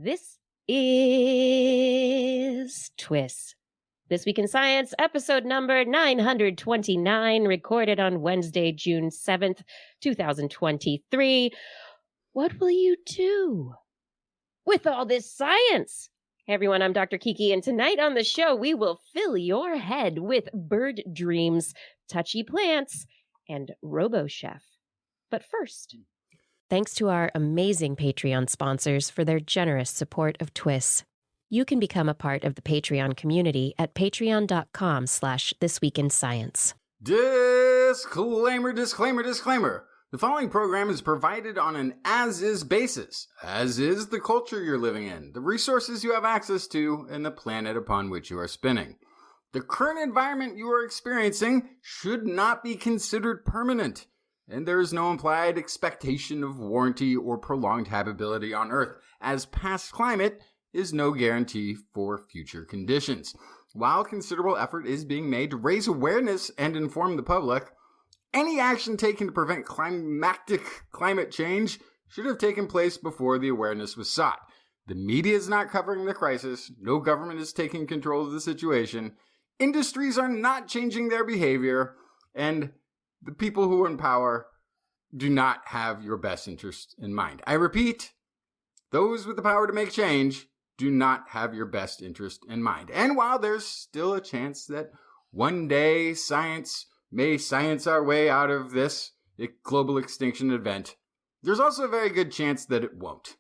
This is TWIS. This Week in Science, episode number 929, recorded on Wednesday, June 7th, 2023. What will you do with all this science? Hey everyone, I'm Dr. Kiki, and tonight on the show, we will fill your head with bird dreams, touchy plants, and RoboChef. But first, thanks to our amazing Patreon sponsors for their generous support of TWIS. You can become a part of the Patreon community at patreon.com/thisweekinscience. Disclaimer. The following program is provided on an as-is basis, as is the culture you're living in, the resources you have access to, and the planet upon which you are spinning. The current environment you are experiencing should not be considered permanent, and there is no implied expectation of warranty or prolonged habitability on Earth, as past climate is no guarantee for future conditions. While considerable effort is being made to raise awareness and inform the public, any action taken to prevent climactic climate change should have taken place before the awareness was sought. The media is not covering the crisis, no government is taking control of the situation, industries are not changing their behavior, and the people who are in power do not have your best interest in mind. I repeat, those with the power to make change do not have your best interest in mind. And while there's still a chance that one day science may science our way out of this global extinction event, there's also a very good chance that it won't.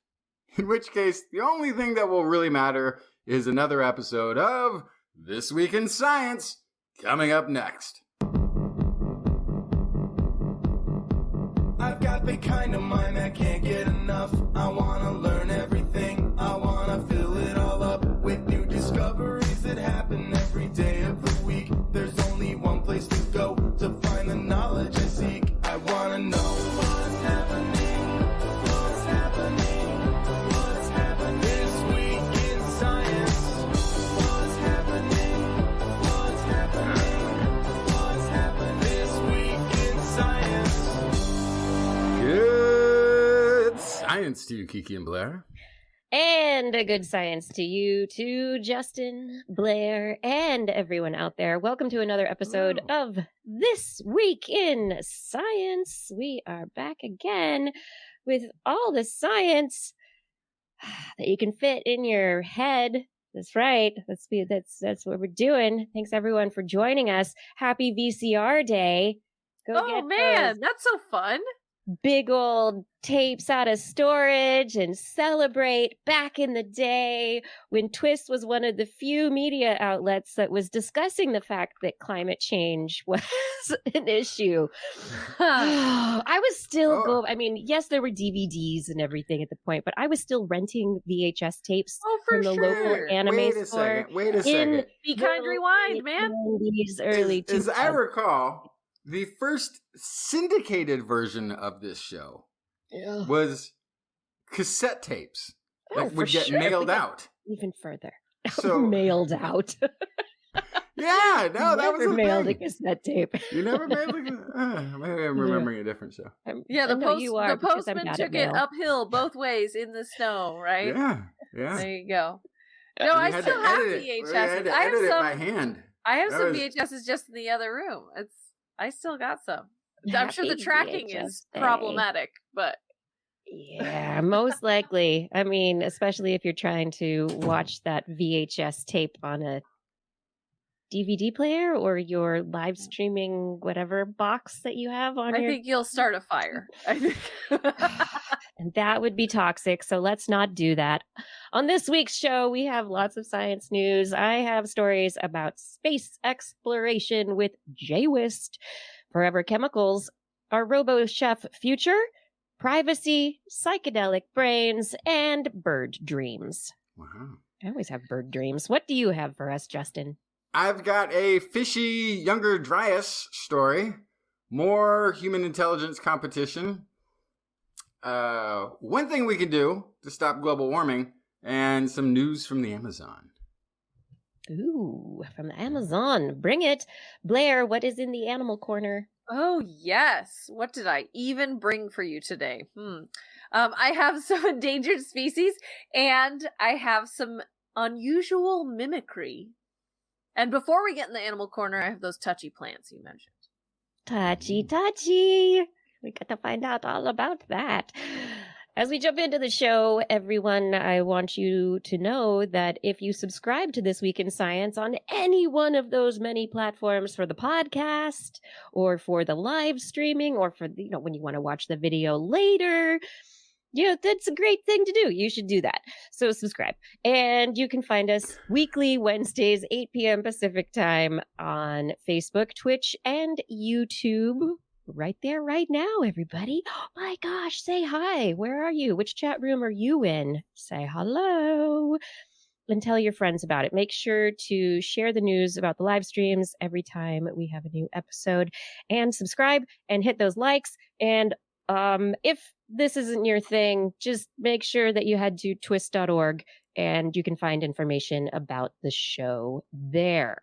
In which case, the only thing that will really matter is another episode of This Week in Science coming up next. I've got the kind of mind that can't get enough. I want to learn everything. I want to fill it all up with new discoveries that happen every day of the week. There's only one place to go to find the knowledge I seek. I want to know what's happening. What's happening? What's happening this week in science? What's happening? What's happening? What's happening this week in science? Good science to you, Kiki and Blair. And a good science to you, to Justin, Blair, and everyone out there. Welcome to another episode of This Week in Science. We are back again with all the science that you can fit in your head. That's right. That's what we're doing. Thanks everyone for joining us. Happy VCR Day. Oh man, that's so fun. Big old tapes out of storage and celebrate back in the day when TWIS was one of the few media outlets that was discussing the fact that climate change was an issue. I was still yes, there were DVDs and everything at the point, but I was still renting VHS tapes from the local anime store. Wait a second. Be kind, rewind, man. 90s, early 2000s. As I recall, the first syndicated version of this show was cassette tapes that would get mailed out. Even further. So mailed out. Yeah, no, that was mailed a cassette tape. You never mailed a cassette? Maybe I'm remembering a different show. The postman took it uphill both ways in the snow, right? Yeah. There you go. No, I still have VHSs. I edit it by hand. I have some VHSs just in the other room. I still got some. I'm sure the tracking is problematic, but yeah, most likely. I mean, especially if you're trying to watch that VHS tape on a DVD player or your live streaming whatever box that you have on I think you'll start a fire. And that would be toxic, so let's not do that. On this week's show, we have lots of science news. I have stories about space exploration with JWST, forever chemicals, our RoboChef future, privacy, psychedelic brains, and bird dreams. Wow. I always have bird dreams. What do you have for us, Justin? I've got a fishy younger Dryas story, more human intelligence competition, one thing we can do to stop global warming, and some news from the Amazon. Ooh, from the Amazon. Bring it. Blair, what is in the animal corner? Oh, yes. What did I even bring for you today? I have some endangered species, and I have some unusual mimicry. And before we get in the animal corner, I have those touchy plants you mentioned. Touchy. We got to find out all about that. As we jump into the show, everyone, I want you to know that if you subscribe to This Week in Science on any one of those many platforms for the podcast or for the live streaming or for, when you want to watch the video later, that's a great thing to do. You should do that. So subscribe. And you can find us weekly Wednesdays, 8 p.m. Pacific time on Facebook, Twitch, and YouTube. Right there, right now, everybody. Oh my gosh, say hi. Where are you? Which chat room are you in? Say hello. And tell your friends about it. Make sure to share the news about the live streams every time we have a new episode. And subscribe and hit those likes. And if this isn't your thing, just make sure that you head to TWIS.org and you can find information about the show there.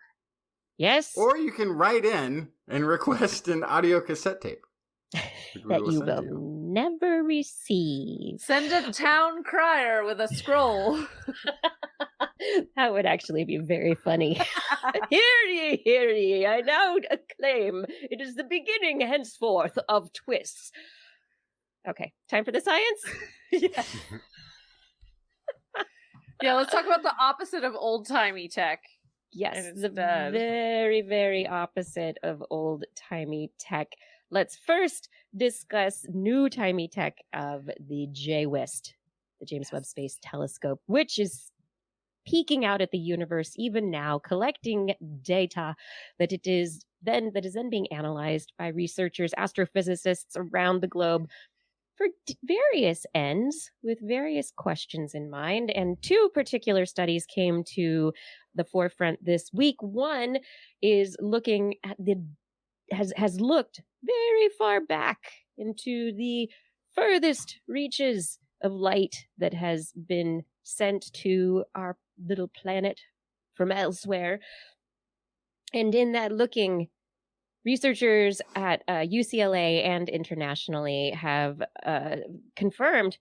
Yes? Or you can write in and request an audio cassette tape. That you will never receive. Send a town crier with a scroll. That would actually be very funny. Hear ye, I now acclaim it is the beginning henceforth of TWIS. Okay, time for the science? Yeah. Yeah, let's talk about the opposite of old-timey tech. Yes, the very, very opposite of old-timey tech. Let's first discuss new-timey tech of the JWST, the James Webb Space Telescope, which is peeking out at the universe even now, collecting data that is then being analyzed by researchers, astrophysicists around the globe for various ends with various questions in mind. And two particular studies came to the forefront this week. One is looking at has looked very far back into the furthest reaches of light that has been sent to our little planet from elsewhere. And in that looking, researchers at UCLA and internationally have confirmed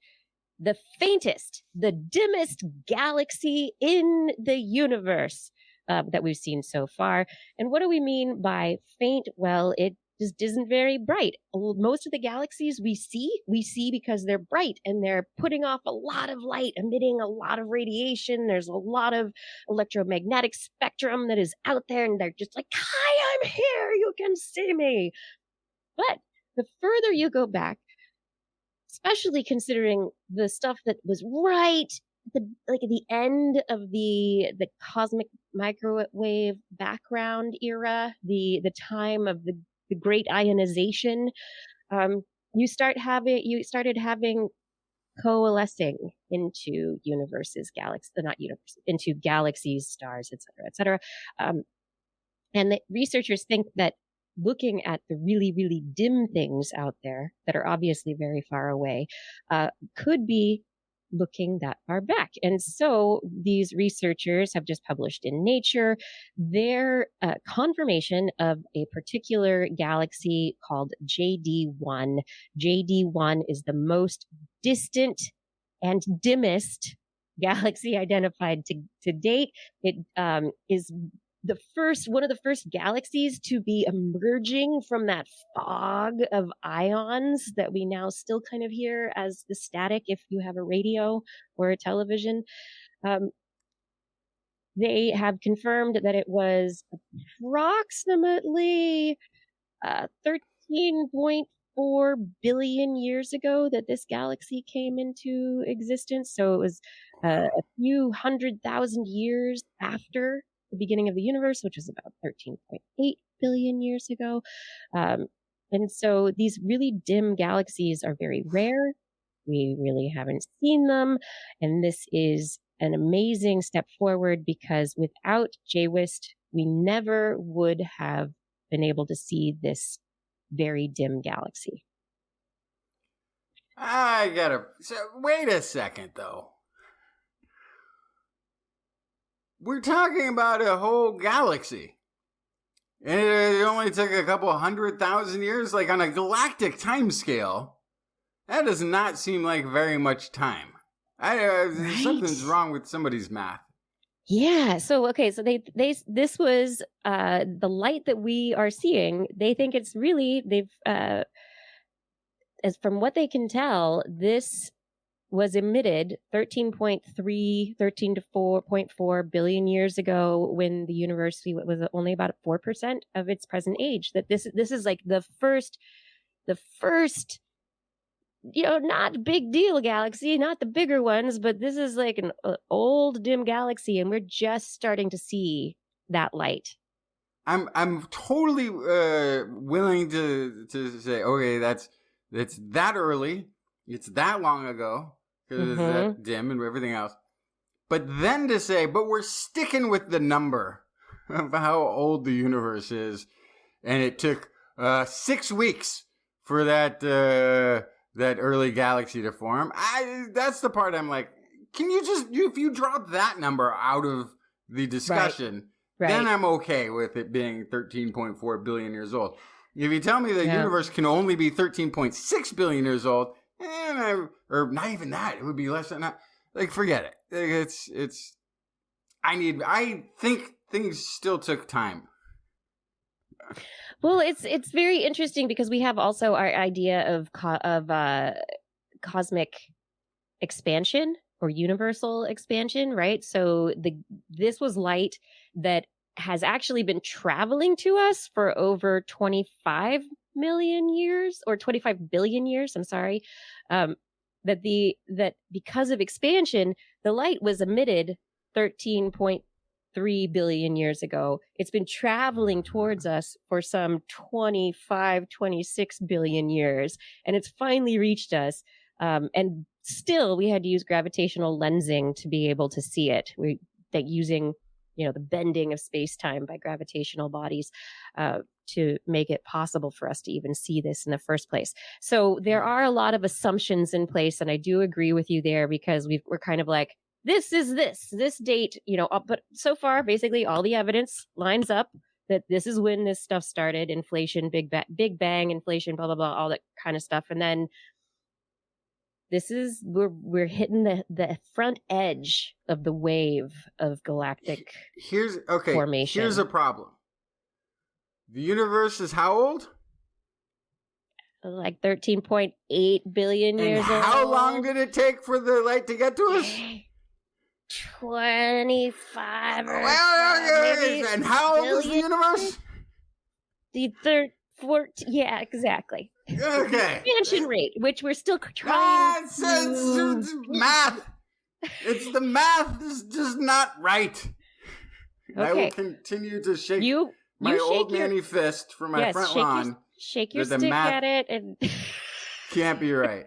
the faintest, the dimmest galaxy in the universe that we've seen so far. And what do we mean by faint? Well, it just isn't very bright. Most of the galaxies we see because they're bright and they're putting off a lot of light, emitting a lot of radiation. There's a lot of electromagnetic spectrum that is out there, and they're just like, hi, I'm here, you can see me. But the further you go back, especially considering the stuff that was right at the end of the cosmic microwave background era, the time of the great ionization, you started having coalescing into into galaxies, stars, et cetera. And the researchers think that looking at the really, really dim things out there that are obviously very far away could be looking that far back. And so these researchers have just published in Nature their confirmation of a particular galaxy called JD1. JD1 is the most distant and dimmest galaxy identified to date. It is one of the first galaxies to be emerging from that fog of ions that we now still kind of hear as the static if you have a radio or a television. They have confirmed that it was approximately 13.4 billion years ago that this galaxy came into existence. So it was a few 100,000 years after the beginning of the universe, which was about 13.8 billion years ago. And so these really dim galaxies are very rare. We really haven't seen them. And this is an amazing step forward because without JWST, we never would have been able to see this very dim galaxy. Wait a second, though. We're talking about a whole galaxy. And it only took a couple 100,000 years, like on a galactic time scale. That does not seem like very much time. Right? Something's wrong with somebody's math. Yeah. So okay. So this was the light that we are seeing. They think it's really as from what they can tell, this was emitted 13 to 4.4 billion years ago when the universe was only about 4% of its present age. That this is like the first, not big deal galaxy, not the bigger ones, but this is like an old dim galaxy, and we're just starting to see that light. I'm totally willing to say, okay, it's that early, it's that long ago, because it's that dim and everything else. But then to say, but we're sticking with the number of how old the universe is, and it took 6 weeks for that early galaxy to form. That's the part I'm like, can you just, if you drop that number out of the discussion, Right. then I'm okay with it being 13.4 billion years old. If you tell me the universe can only be 13.6 billion years old, or not even that, it would be less than that. Like, forget it. I think things still took time. Well, it's very interesting because we have also our idea of cosmic expansion or universal expansion, right? So this was light that has actually been traveling to us for over 25 million years or 25 billion years. I'm sorry. That because of expansion, the light was emitted 13.3 billion years ago. It's been traveling towards us for some 26 billion years, and it's finally reached us. And still, we had to use gravitational lensing to be able to see it. Using the bending of space-time by gravitational bodies to make it possible for us to even see this in the first place. So there are a lot of assumptions in place, and I do agree with you there because we're kind of like, this is this date, but so far, basically all the evidence lines up that this is when this stuff started, inflation, Big Bang, inflation, blah, blah, blah, all that kind of stuff. And then we're hitting the front edge of the wave of galactic formation. Here's a problem. The universe is how old? Like 13.8 billion years old. And how long did it take for the light to get to us? 25 or and how old is the universe? The 14, yeah, exactly. Okay. Expansion rate, which we're still trying it's math. It's the math is just not right. Okay. I will continue to shake my old manny fist from my front lawn. Shake your stick at it and can't be right.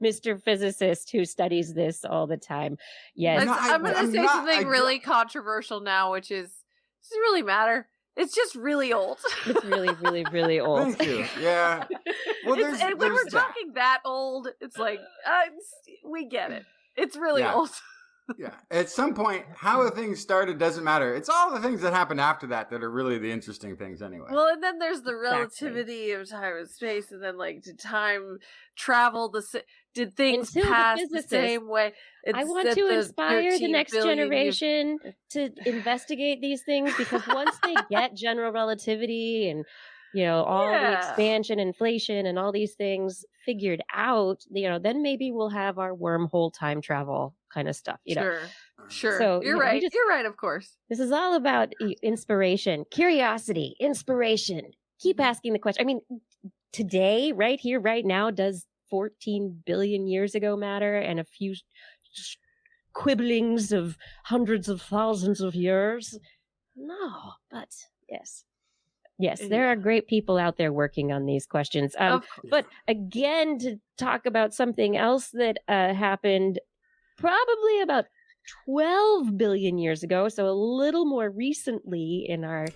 Mr. Physicist who studies this all the time. Yes. I'm going to say something really controversial now, which is, does it really matter? It's just really old. It's really, really, really old. Thank you. Yeah. Well, when we're talking that old, it's like, we get it. It's really old. Yeah. At some point, how a thing started doesn't matter. It's all the things that happened after that are really the interesting things anyway. Well, and then there's the relativity of time and space, and then did time travel did things pass the same way? I want to inspire the next generation to investigate these things, because once they get general relativity and all the expansion, inflation, and all these things figured out, then maybe we'll have our wormhole time travel kind of stuff. Sure. So you're right. You're right. Of course. This is all about inspiration, curiosity, inspiration. Keep asking the question. I mean, today, right here, right now, does 14 billion years ago matter, and a few quibblings of hundreds of thousands of years? No, but yes. Yes, there are great people out there working on these questions. But again, to talk about something else that happened probably about 12 billion years ago, so a little more recently in our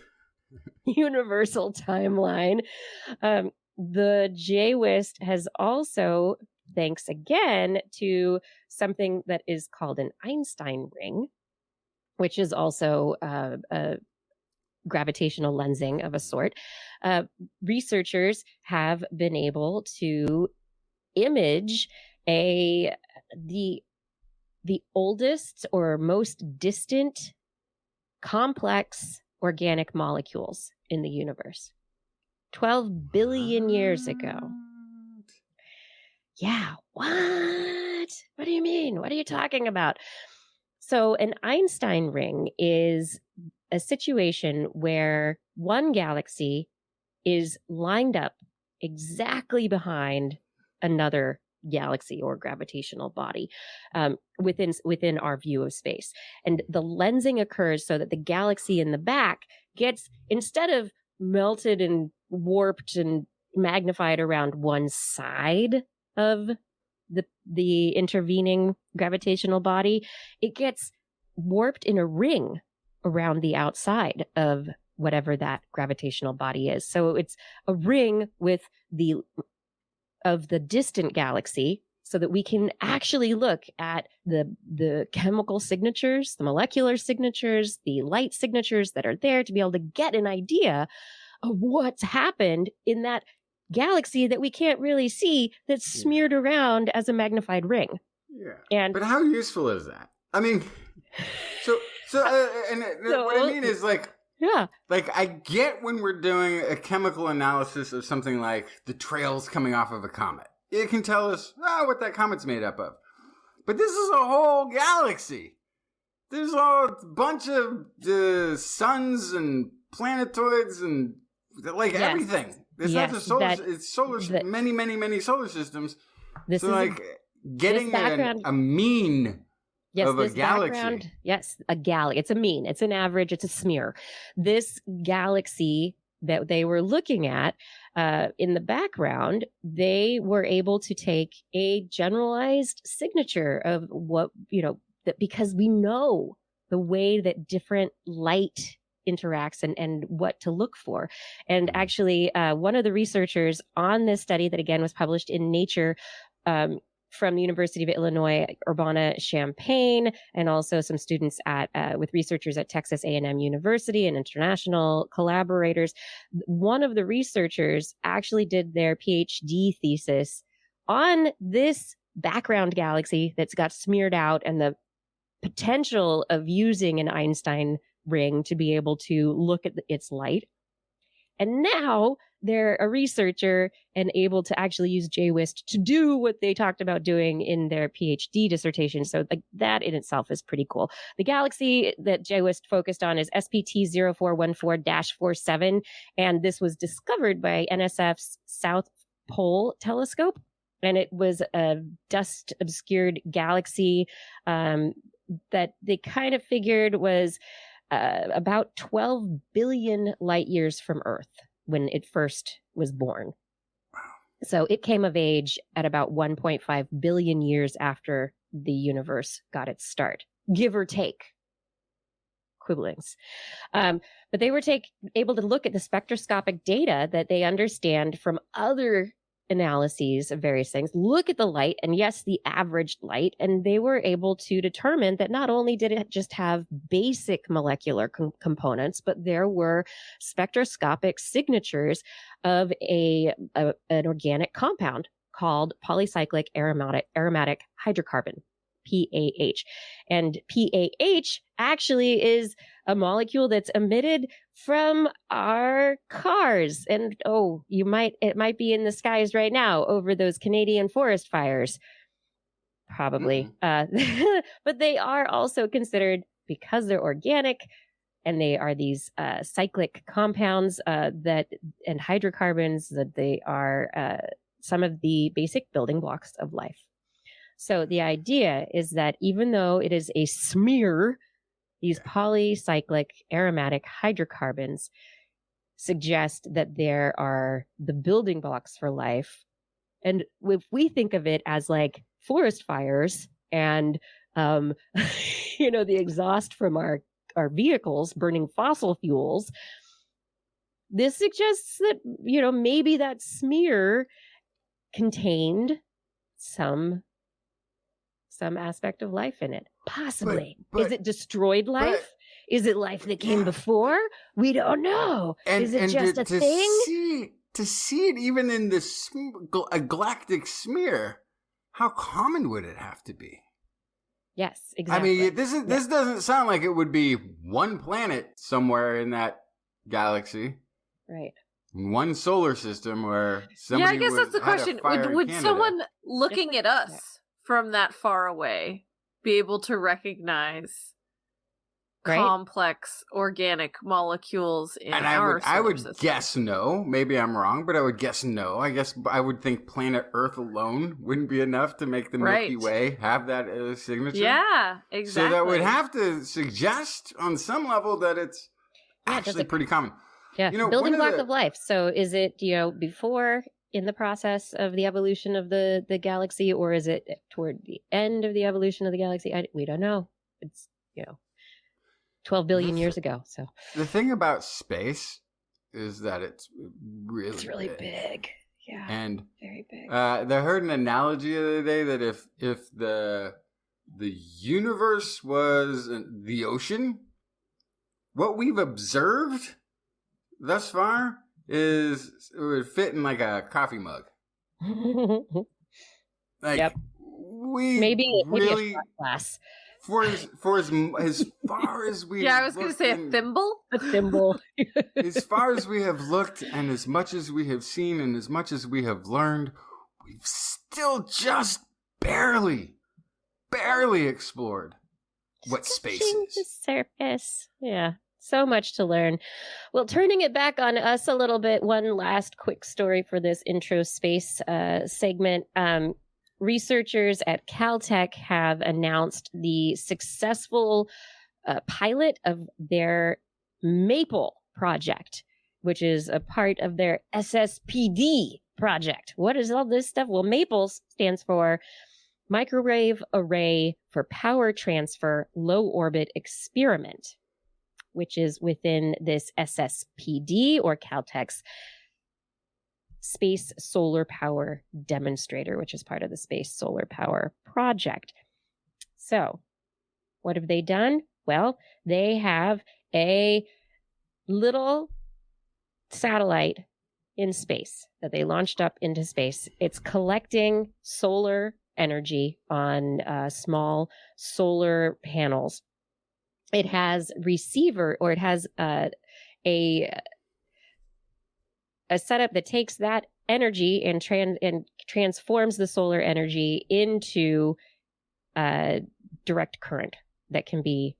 universal timeline, the JWST has also, thanks again to something that is called an Einstein ring, which is also a gravitational lensing of a sort, researchers have been able to image the oldest or most distant complex organic molecules in the universe 12 billion years ago. Yeah, what do you mean? What are you talking about? So an Einstein ring is a situation where one galaxy is lined up exactly behind another galaxy or gravitational body within our view of space. And the lensing occurs so that the galaxy in the back gets, instead of melted and warped and magnified around one side of the intervening gravitational body, it gets warped in a ring around the outside of whatever that gravitational body is. So it's a ring with the distant galaxy, so that we can actually look at the chemical signatures, the molecular signatures, the light signatures that are there to be able to get an idea of what's happened in that galaxy that we can't really see, that's smeared around as a magnified ring. Yeah. But how useful is that? I mean, what I mean is like I get when we're doing a chemical analysis of something like the trails coming off of a comet. It can tell us what that comet's made up of. But this is a whole galaxy. There's a bunch of suns and planetoids and everything. It's not just many solar systems. This so like getting a mean of a galaxy. It's a mean. It's an average. It's a smear. This galaxy that they were looking at in the background, they were able to take a generalized signature of what, that because we know the way that different light interacts and what to look for. And actually, one of the researchers on this study that again was published in Nature from the University of Illinois, Urbana-Champaign, and also some students with researchers at Texas A&M University and international collaborators. One of the researchers actually did their PhD thesis on this background galaxy that's got smeared out and the potential of using an Einstein ring to be able to look at its light. And now they're a researcher and able to actually use JWST to do what they talked about doing in their PhD dissertation. So like that in itself is pretty cool. The galaxy that JWST focused on is SPT 0414-47, and this was discovered by NSF's South Pole Telescope. And it was a dust-obscured galaxy that they kind of figured was about 12 billion light years from Earth when it first was born. Wow. So it came of age at about 1.5 billion years after the universe got its start, give or take. Quibblings. But they were able to look at the spectroscopic data that they understand from other analyses of various things, look at the light, and yes, the averaged light, and they were able to determine that not only did it just have basic molecular components, but there were spectroscopic signatures of an organic compound called polycyclic aromatic hydrocarbon, PAH. And PAH actually is a molecule that's emitted from our cars. And it might be in the skies right now over those Canadian forest fires. Probably. But they are also considered, because they're organic and they are these cyclic compounds and hydrocarbons, that they are some of the basic building blocks of life. So the idea is that even though it is a smear, these polycyclic aromatic hydrocarbons suggest that there are the building blocks for life. And if we think of it as like forest fires and, the exhaust from our vehicles burning fossil fuels, this suggests that, maybe that smear contained some aspect of life in it. Possibly. But is it destroyed life? Is it life that came before? We don't know. Is it just a thing? to see it even in this a galactic smear, how common would it have to be? Yes, exactly. I mean, this doesn't sound like it would be one planet somewhere in that galaxy. Right. One solar system where somebody I guess that's the question. Would someone looking at us from that far away be able to recognize complex organic molecules in our solar system? I would guess no. Maybe I'm wrong, but I would guess no. I guess I would think planet Earth alone wouldn't be enough to make the Milky Way have that signature. Yeah, exactly. So that would have to suggest on some level that it's actually pretty common. Yeah, building block of life. So is it, before in the process of the evolution of the galaxy, or is it toward the end of the evolution of the galaxy? We don't know. It's, 12 billion years ago. So the thing about space is that it's really big. Yeah. And very big. I heard an analogy the other day that if the universe was the ocean, what we've observed thus far it would fit in like a coffee mug. Yep. Maybe a shot glass. For as far as we I was going to say a thimble. A thimble. As far as we have looked, and as much as we have seen, and as much as we have learned, we've still just barely explored what space is. The surface. Yeah. So much to learn. Well, turning it back on us a little bit, one last quick story for this intro space segment. Researchers at Caltech have announced the successful pilot of their MAPLE project, which is a part of their SSPD project. What is all this stuff? Well, MAPLE stands for Microwave Array for Power Transfer Low Orbit Experiment, which is within this SSPD, or Caltech's Space Solar Power Demonstrator, which is part of the Space Solar Power Project. So, what have they done? Well, they have a little satellite in space that they launched up into space. It's collecting solar energy on small solar panels. It has a setup that takes that energy and transforms the solar energy into direct current that can be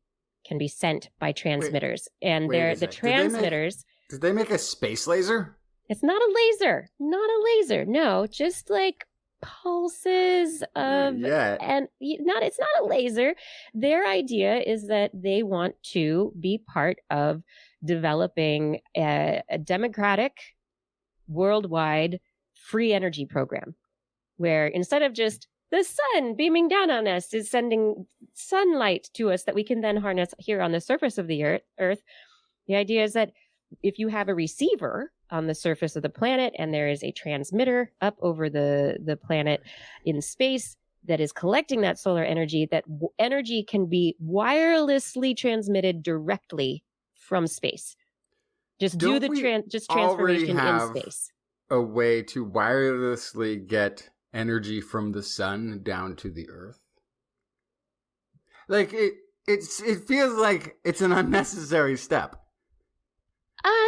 sent by transmitters. The transmitters. Did they make a space laser? It's not a laser. Not a laser. No, just like pulses of it's not a laser. Their idea is that they want to be part of developing a democratic, worldwide free energy program, where instead of just the sun beaming down on us is sending sunlight to us that we can then harness here on the surface of the earth. The idea is that if you have a receiver on the surface of the planet and there is a transmitter up over the planet in space that is collecting that solar energy, that energy can be wirelessly transmitted directly from space. Just do the transformation in space. A way to wirelessly get energy from the sun down to the earth. Like it feels like it's an unnecessary step.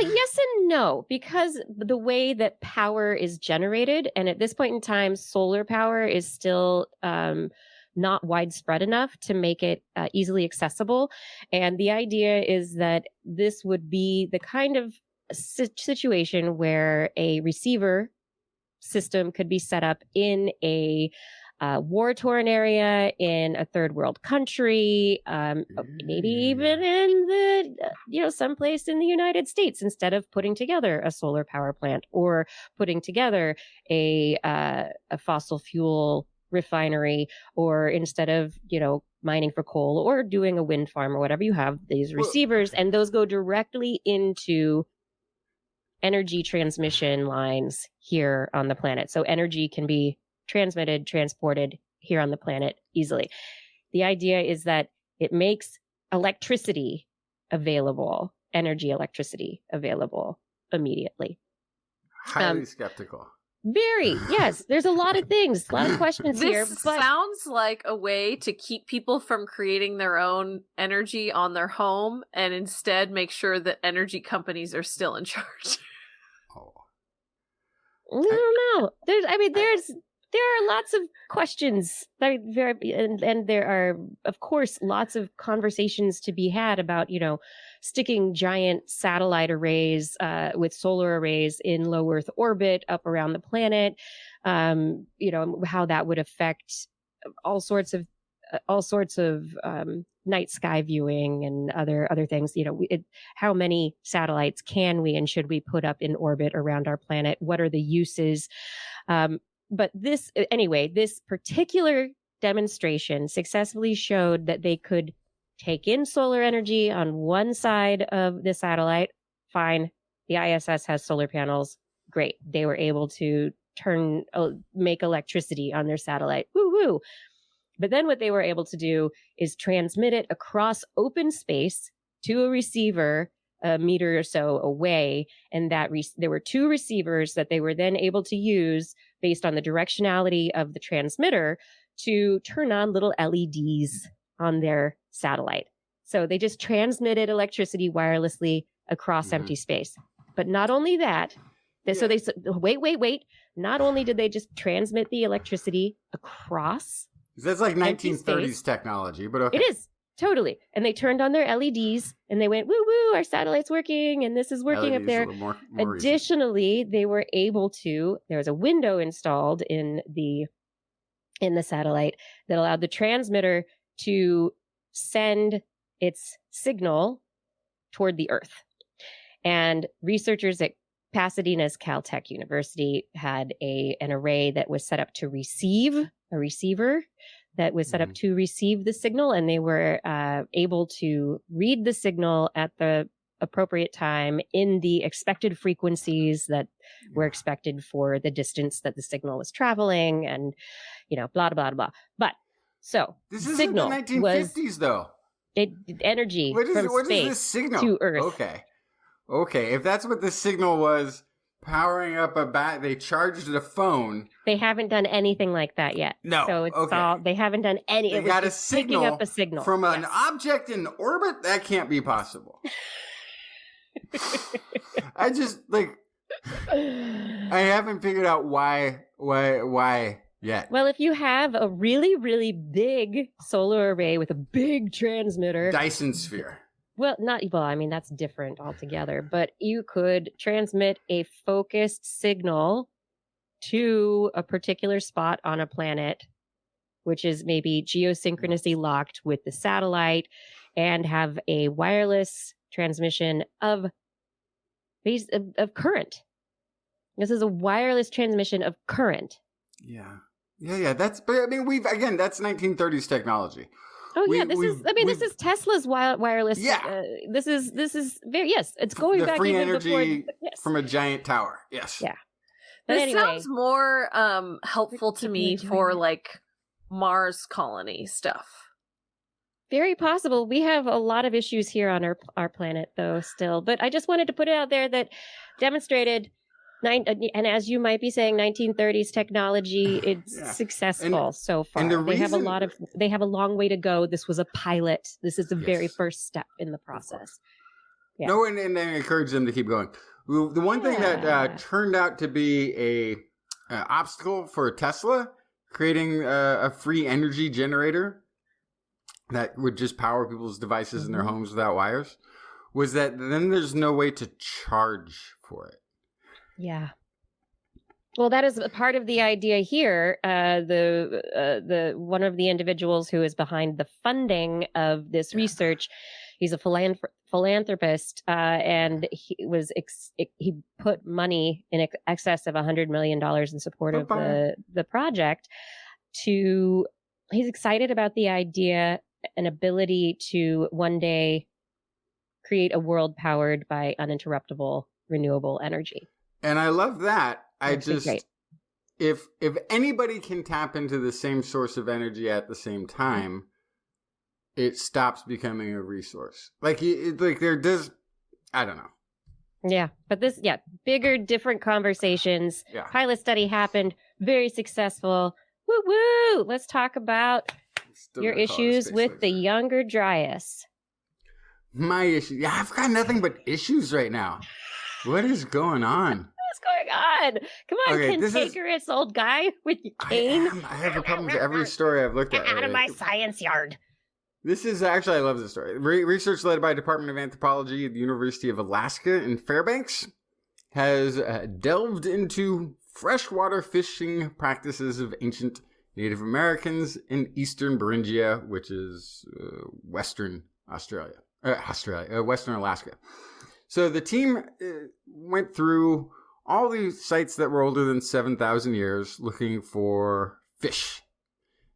Yes and no, because the way that power is generated, and at this point in time, solar power is still not widespread enough to make it easily accessible. And the idea is that this would be the kind of situation where a receiver system could be set up in a war-torn area in a third world country, maybe even in the, someplace in the United States, instead of putting together a solar power plant or putting together a fossil fuel refinery, or instead of, mining for coal or doing a wind farm or whatever. You have these receivers, and those go directly into energy transmission lines here on the planet. So energy can be transmitted, transported here on the planet easily. The idea is that it makes electricity available, electricity available immediately. Highly skeptical. Very, yes. There's a lot of things, a lot of questions here. This But sounds like a way to keep people from creating their own energy on their home and instead make sure that energy companies are still in charge. I don't know. There are lots of questions. And there are, of course, lots of conversations to be had about, sticking giant satellite arrays with solar arrays in low Earth orbit up around the planet. How that would affect all sorts of night sky viewing and other things. How many satellites can we and should we put up in orbit around our planet? What are the uses? But this particular demonstration successfully showed that they could take in solar energy on one side of the satellite. Fine. The ISS has solar panels. Great. They were able to make electricity on their satellite. Woo woo. But then what they were able to do is transmit it across open space to a receiver a meter or so away. And there were two receivers that they were then able to use based on the directionality of the transmitter to turn on little LEDs on their satellite. So they just transmitted electricity wirelessly across empty space. But not only that, so they said, wait. Not only did they just transmit the electricity across. That's like 1930s technology, but okay. It is. Totally. And they turned on their LEDs and they went, woo woo, our satellite's working and this is working LEDs up there. More Additionally, they were able to, there was a window installed in the satellite that allowed the transmitter to send its signal toward the Earth. And researchers at Pasadena's Caltech University had an array that was set up to receive, a receiver that was set up to receive the signal, and they were able to read the signal at the appropriate time in the expected frequencies that were expected for the distance that the signal was traveling, and blah blah blah. But so this isn't signal the 1950s though. Energy what from is space this signal to Earth. Okay. If that's what the signal was, powering up they charged a phone. They haven't done anything like that yet. No. So it's all, they haven't done any. They got a signal, picking up a signal from an object in orbit? That can't be possible. I just, I haven't figured out why yet. Well, if you have a really, really big solar array with a big transmitter. Dyson sphere. I mean, that's different altogether, but you could transmit a focused signal to a particular spot on a planet, which is maybe geosynchronously locked with the satellite, and have a wireless transmission of current. This is a wireless transmission of current. Yeah. That's 1930s technology. Oh yeah, this is Tesla's wireless. Yeah, this is very it's going the back free even energy before, from a giant tower. Yes. Yeah. But this sounds more helpful to me for Mars colony stuff. Very possible. We have a lot of issues here on our planet though still, but I just wanted to put it out there that demonstrated. And as you might be saying, 1930s technology, it's successful so far. And they have a long way to go. This was a pilot. This is the very first step in the process. Yeah. No, and I encourage them to keep going. The one thing that turned out to be a obstacle for Tesla, creating a free energy generator that would just power people's devices in their homes without wires, was that then there's no way to charge for it. Yeah. Well, that is a part of the idea here. The one of the individuals who is behind the funding of this research, he's a philanthropist, and he put money in excess of $100 million in support of the project. He's excited about the idea and ability to one day create a world powered by uninterruptible renewable energy. And I love that. If anybody can tap into the same source of energy at the same time, it stops becoming a resource. I don't know. Yeah, but bigger, different conversations. Yeah. Pilot study happened, very successful. Woo woo! Let's talk about your issues with the younger Dryas. My issue? Yeah, I've got nothing but issues right now. What is going on? What's going on? Come on, cantankerous old guy with your cane. I have a problem with every story I've looked at. Get out of my science yard. This is actually, I love this story. Research led by Department of Anthropology at the University of Alaska in Fairbanks has delved into freshwater fishing practices of ancient Native Americans in eastern Beringia, which is Western Western Alaska. So the team went through all these sites that were older than 7,000 years looking for fish.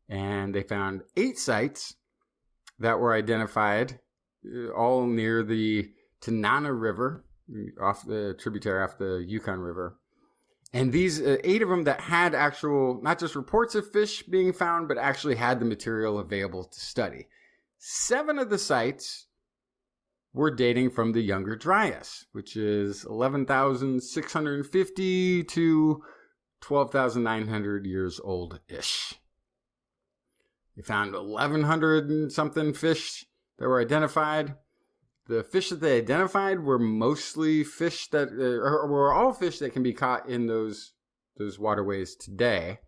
And they found 8 sites that were identified, all near the Tanana River, off the tributary off the Yukon River. And these 8 of them that had actual, not just reports of fish being found, but actually had the material available to study. 7 of the sites were dating from the Younger Dryas, which is 11,650 to 12,900 years old-ish. They found 1,100 and something fish that were identified. The fish that they identified were mostly fish that were all fish that can be caught in those waterways today,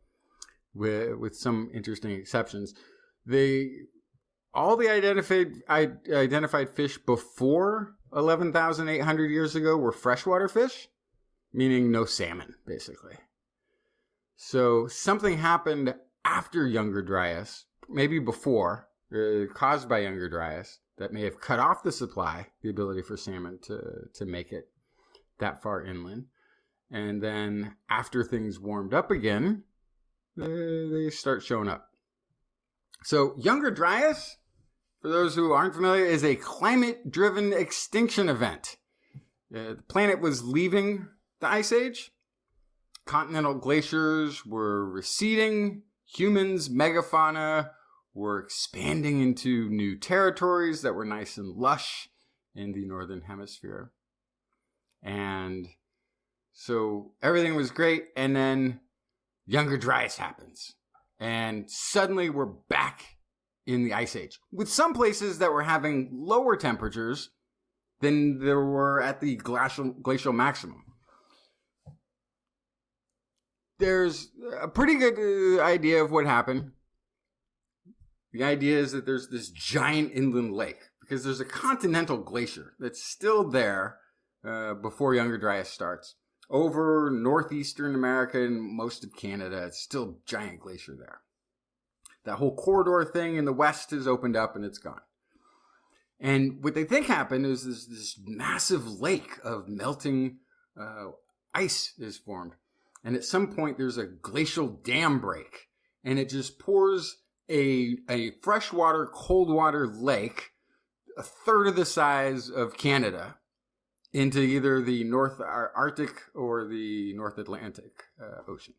with some interesting exceptions. All the identified fish before 11,800 years ago were freshwater fish, meaning no salmon, basically. So something happened after Younger Dryas, maybe before, caused by Younger Dryas, that may have cut off the supply, the ability for salmon to make it that far inland. And then after things warmed up again, they start showing up. So Younger Dryas, for those who aren't familiar, is a climate-driven extinction event. The planet was leaving the Ice Age. Continental glaciers were receding. Humans, megafauna, were expanding into new territories that were nice and lush in the Northern Hemisphere. And so everything was great, and then Younger Dryas happens. And suddenly we're back in the Ice Age, with some places that were having lower temperatures than there were at the glacial maximum. There's a pretty good idea of what happened. The idea is that there's this giant inland lake, because there's a continental glacier that's still there before Younger Dryas starts. Over northeastern America and most of Canada, it's still a giant glacier there. That whole corridor thing in the west is opened up and it's gone. And what they think happened is this massive lake of melting ice is formed. And at some point there's a glacial dam break, and it just pours a freshwater, cold water lake, a third of the size of Canada, into either the North Arctic or the North Atlantic Ocean.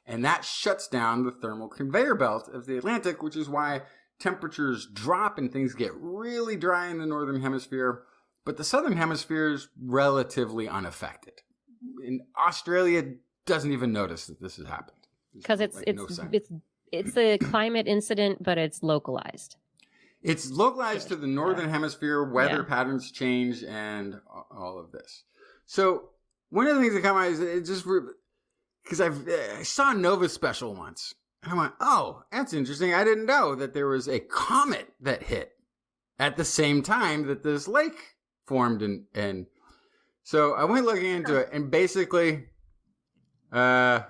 And that shuts down the thermal conveyor belt of the Atlantic, which is why temperatures drop and things get really dry in the Northern Hemisphere, but the Southern Hemisphere is relatively unaffected. In Australia, doesn't even notice that this has happened. Because it's a climate incident, but it's localized. It's localized to the Northern Hemisphere. Weather patterns change and all of this. So one of the things that come out is it just because I saw a Nova special once, and I went, "Oh, that's interesting. I didn't know that there was a comet that hit at the same time that this lake formed." And so I went looking into it, and basically, the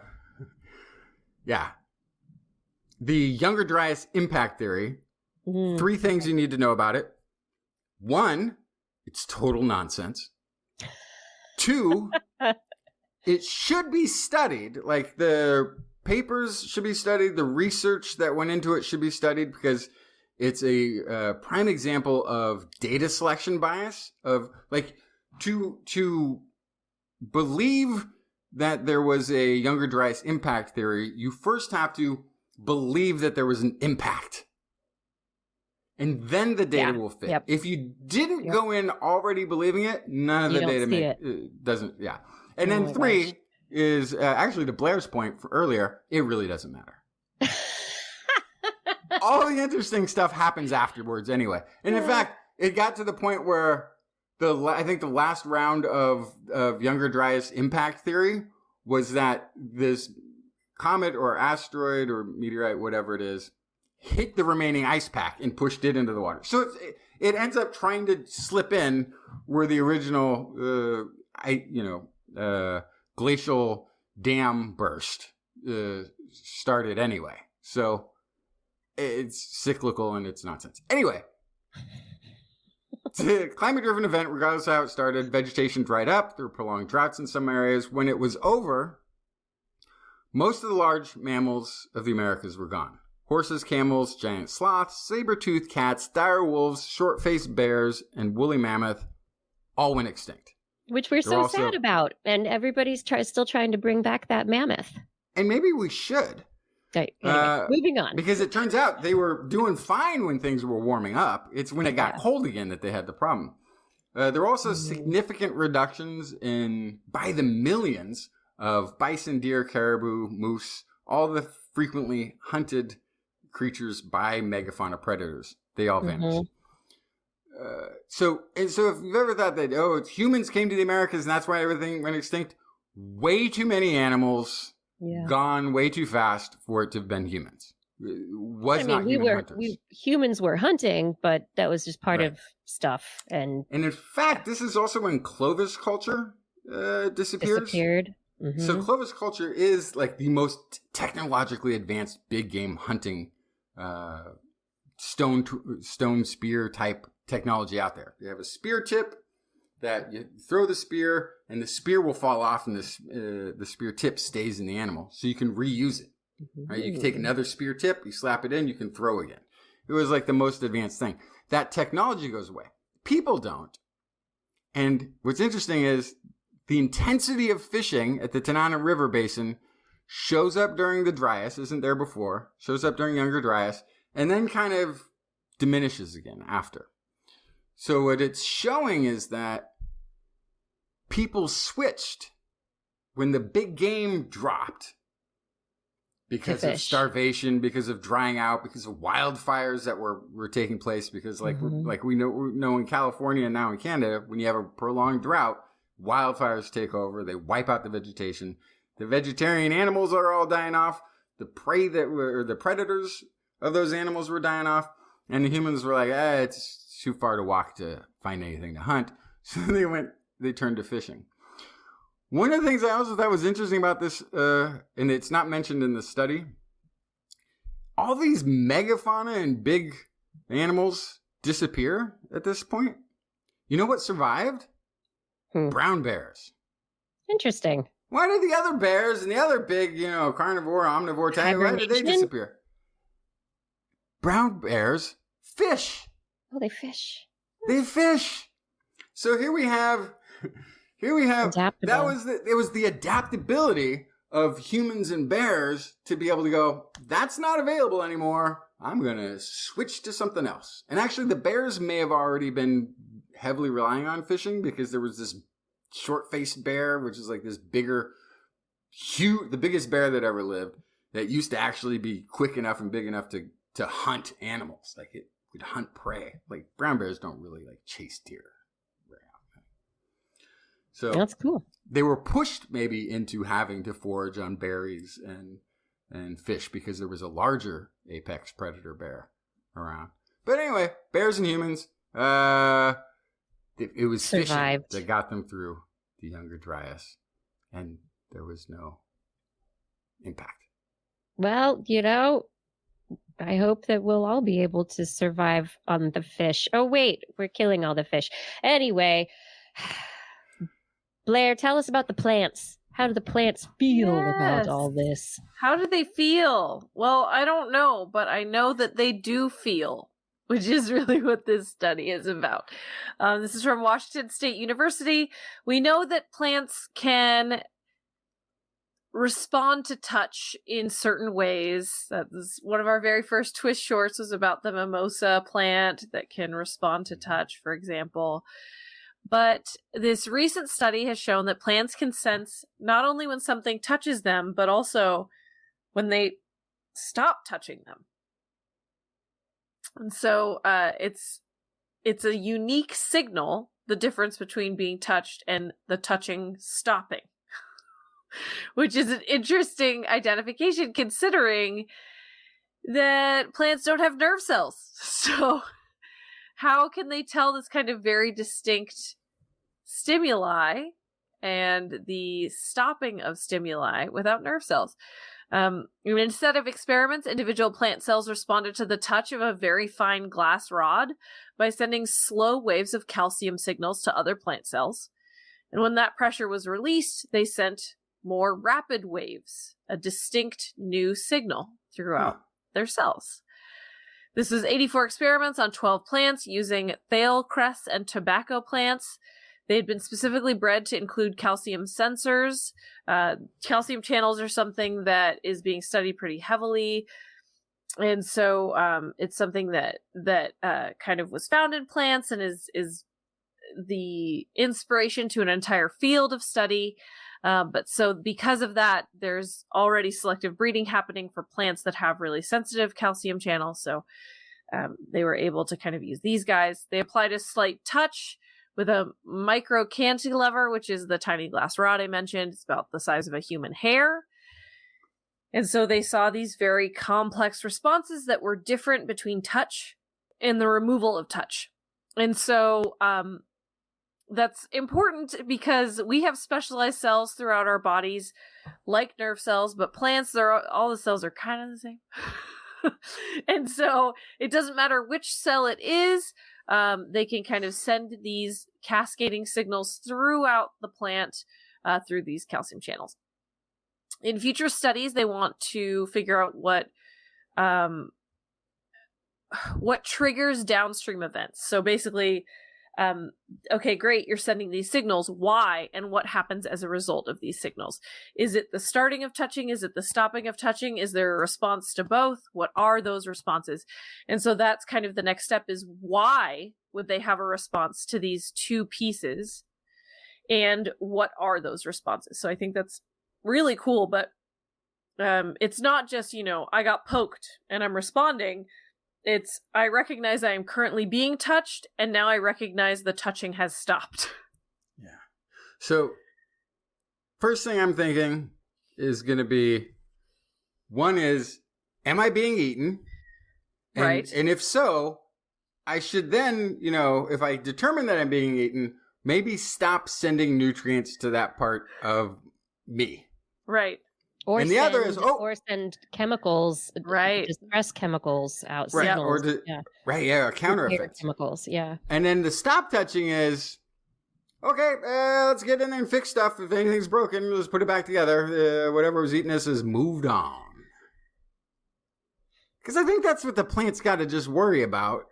Younger Dryas impact theory. 3 things you need to know about it. 1, it's total nonsense. 2, it should be studied. Like, the papers should be studied. The research that went into it should be studied, because it's a prime example of data selection bias. Of like, to believe that there was a Younger Dryas impact theory, you first have to believe that there was an impact. And then the data will fit. If you didn't go in already believing it, none of the data doesn't. Yeah. And then 3 is actually to Blair's point earlier, it really doesn't matter. All the interesting stuff happens afterwards anyway. And in fact, it got to the point where I think the last round of Younger Dryas impact theory was that this comet or asteroid or meteorite, whatever it is, hit the remaining ice pack and pushed it into the water. So it ends up trying to slip in where the original, glacial dam burst started anyway. So it's cyclical and it's nonsense. Anyway, it's a climate-driven event, regardless of how it started. Vegetation dried up. There were prolonged droughts in some areas. When it was over, most of the large mammals of the Americas were gone. Horses, camels, giant sloths, saber-toothed cats, dire wolves, short-faced bears, and woolly mammoth all went extinct. Which we're so sad about. And everybody's still trying to bring back that mammoth. And maybe we should. Okay, anyway, moving on. Because it turns out they were doing fine when things were warming up. It's when it got cold again that they had the problem. There were also significant reductions by the millions, of bison, deer, caribou, moose, all the frequently hunted creatures by megafauna predators. They all vanished. So if you've ever thought that, humans came to the Americas and that's why everything went extinct, way too many animals gone way too fast for it to have been humans. Humans were hunting, but that was just part of stuff. And in fact, this is also when Clovis culture disappeared. Mm-hmm. So Clovis culture is like the most technologically advanced big game hunting stone spear type technology out there. You have a spear tip that you throw the spear and the spear will fall off and the spear tip stays in the animal. So you can reuse it. Mm-hmm. Right? You can take another spear tip, you slap it in, you can throw again. It was like the most advanced thing. That technology goes away. People don't. And what's interesting is the intensity of fishing at the Tanana River Basin shows up during the Dryas, isn't there before, shows up during Younger Dryas, and then kind of diminishes again after. So what it's showing is that people switched when the big game dropped because of starvation, because of drying out, because of wildfires that were taking place, because like we know in California and now in Canada, when you have a prolonged drought, wildfires take over, they wipe out the vegetation. The vegetarian animals are all dying off. The the predators of those animals were dying off. And the humans were like, it's too far to walk to find anything to hunt. So they turned to fishing. One of the things I also thought was interesting about this, and it's not mentioned in the study, all these megafauna and big animals disappear at this point. You know what survived? Brown bears. Interesting. Why did the other bears and the other big, carnivore, omnivore type, why did they disappear? Brown bears fish. Oh, they fish. They fish. So here we have Adaptable. It was the adaptability of humans and bears to be able to go, that's not available anymore. I'm going to switch to something else. And actually the bears may have already been heavily relying on fishing because there was this short-faced bear, which is like this bigger, the biggest bear that ever lived, that used to actually be quick enough and big enough to hunt animals. Like it would hunt prey. Like brown bears don't really like chase deer. So that's cool. They were pushed maybe into having to forage on berries and fish because there was a larger apex predator bear around. But anyway, bears and humans, it was survived. Fishing that got them through the Younger Dryas, and there was no impact. Well, I hope that we'll all be able to survive on the fish. Oh, wait, we're killing all the fish. Anyway, Blair, tell us about the plants. How do the plants feel about all this? How do they feel? Well, I don't know, but I know that they do feel, which is really what this study is about. This is from Washington State University. We know that plants can respond to touch in certain ways. That was one of our very first TWIS shorts was about the mimosa plant that can respond to touch, for example. But this recent study has shown that plants can sense not only when something touches them, but also when they stop touching them. And so it's a unique signal, the difference between being touched and the touching stopping, which is an interesting identification considering that plants don't have nerve cells. So how can they tell this kind of very distinct stimuli and the stopping of stimuli without nerve cells? Instead of experiments, individual plant cells responded to the touch of a very fine glass rod by sending slow waves of calcium signals to other plant cells. And when that pressure was released, they sent more rapid waves, a distinct new signal throughout their cells. This was 84 experiments on 12 plants using thale cress and tobacco plants. They had been specifically bred to include calcium sensors. Calcium channels are something that is being studied pretty heavily. And so it's something that kind of was found in plants and is the inspiration to an entire field of study. But so because of that, there's already selective breeding happening for plants that have really sensitive calcium channels. So they were able to kind of use these guys. They applied a slight touch with a micro cantilever, which is the tiny glass rod I mentioned. It's about the size of a human hair. And so they saw these very complex responses that were different between touch and the removal of touch. And so that's important because we have specialized cells throughout our bodies, like nerve cells, but plants, all the cells are kind of the same. And so it doesn't matter which cell it is, they can kind of send these cascading signals throughout the plant through these calcium channels. In future studies, they want to figure out what triggers downstream events. So basically, okay, great, you're sending these signals. Why and what happens as a result of these signals? Is it the starting of touching? Is it the stopping of touching? Is there a response to both? What are those responses? And so that's kind of the next step is why would they have a response to these two pieces? And what are those responses? So I think that's really cool, but it's not just, I got poked and I'm responding. It's, I recognize I am currently being touched, and now I recognize the touching has stopped. Yeah. So, first thing I'm thinking is going to be, one is, am I being eaten? And, right. And if so, I should then, if I determine that I'm being eaten, maybe stop sending nutrients to that part of me. Right. Or and the other is or send chemicals, right? Distress chemicals out. Right. Signals. Or counter effects. Chemicals, yeah. And then the stop touching is, okay, let's get in there and fix stuff. If anything's broken, let's put it back together. Whatever was eating us has moved on. Because I think that's what the plant's got to just worry about,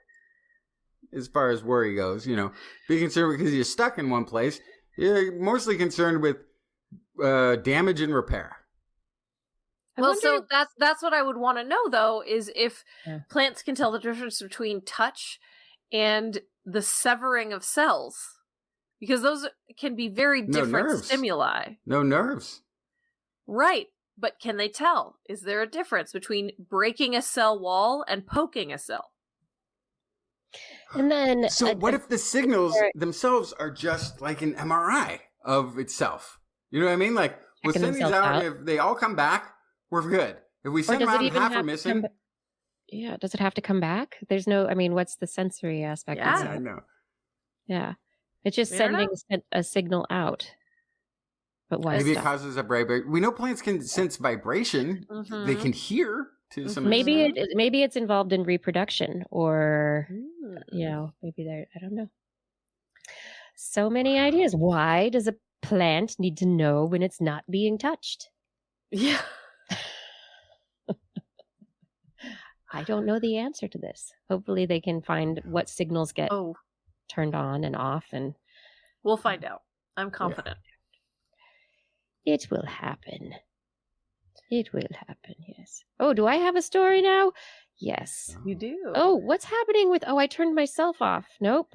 as far as worry goes. Be concerned because you're stuck in one place. You're mostly concerned with damage and repair. Well, so that's what I would want to know, though, is if plants can tell the difference between touch and the severing of cells. Because those can be very different stimuli. No nerves. Right. But can they tell? Is there a difference between breaking a cell wall and poking a cell? And then... So what if the signals themselves are just like an MRI of itself? You know what I mean? Like, we'll send these out, if they all come back, we're good. If we send them out and half are missing... does it have to come back? There's no... what's the sensory aspect of it? I know. Yeah. It's just sending a signal out. But why? Maybe it causes a vibration. We know plants can sense vibration. Mm-hmm. They can hear to some extent. Maybe it's involved in reproduction, or maybe they're, I don't know. So many ideas. Why does a plant need to know when it's not being touched? Yeah. I don't know the answer to this. Hopefully they can find what signals get turned on and off, and we'll find out. I'm confident. It will happen. It will happen, yes. Oh, do I have a story now? Yes. You do. Oh, what's happening with... Oh, I turned myself off. Nope.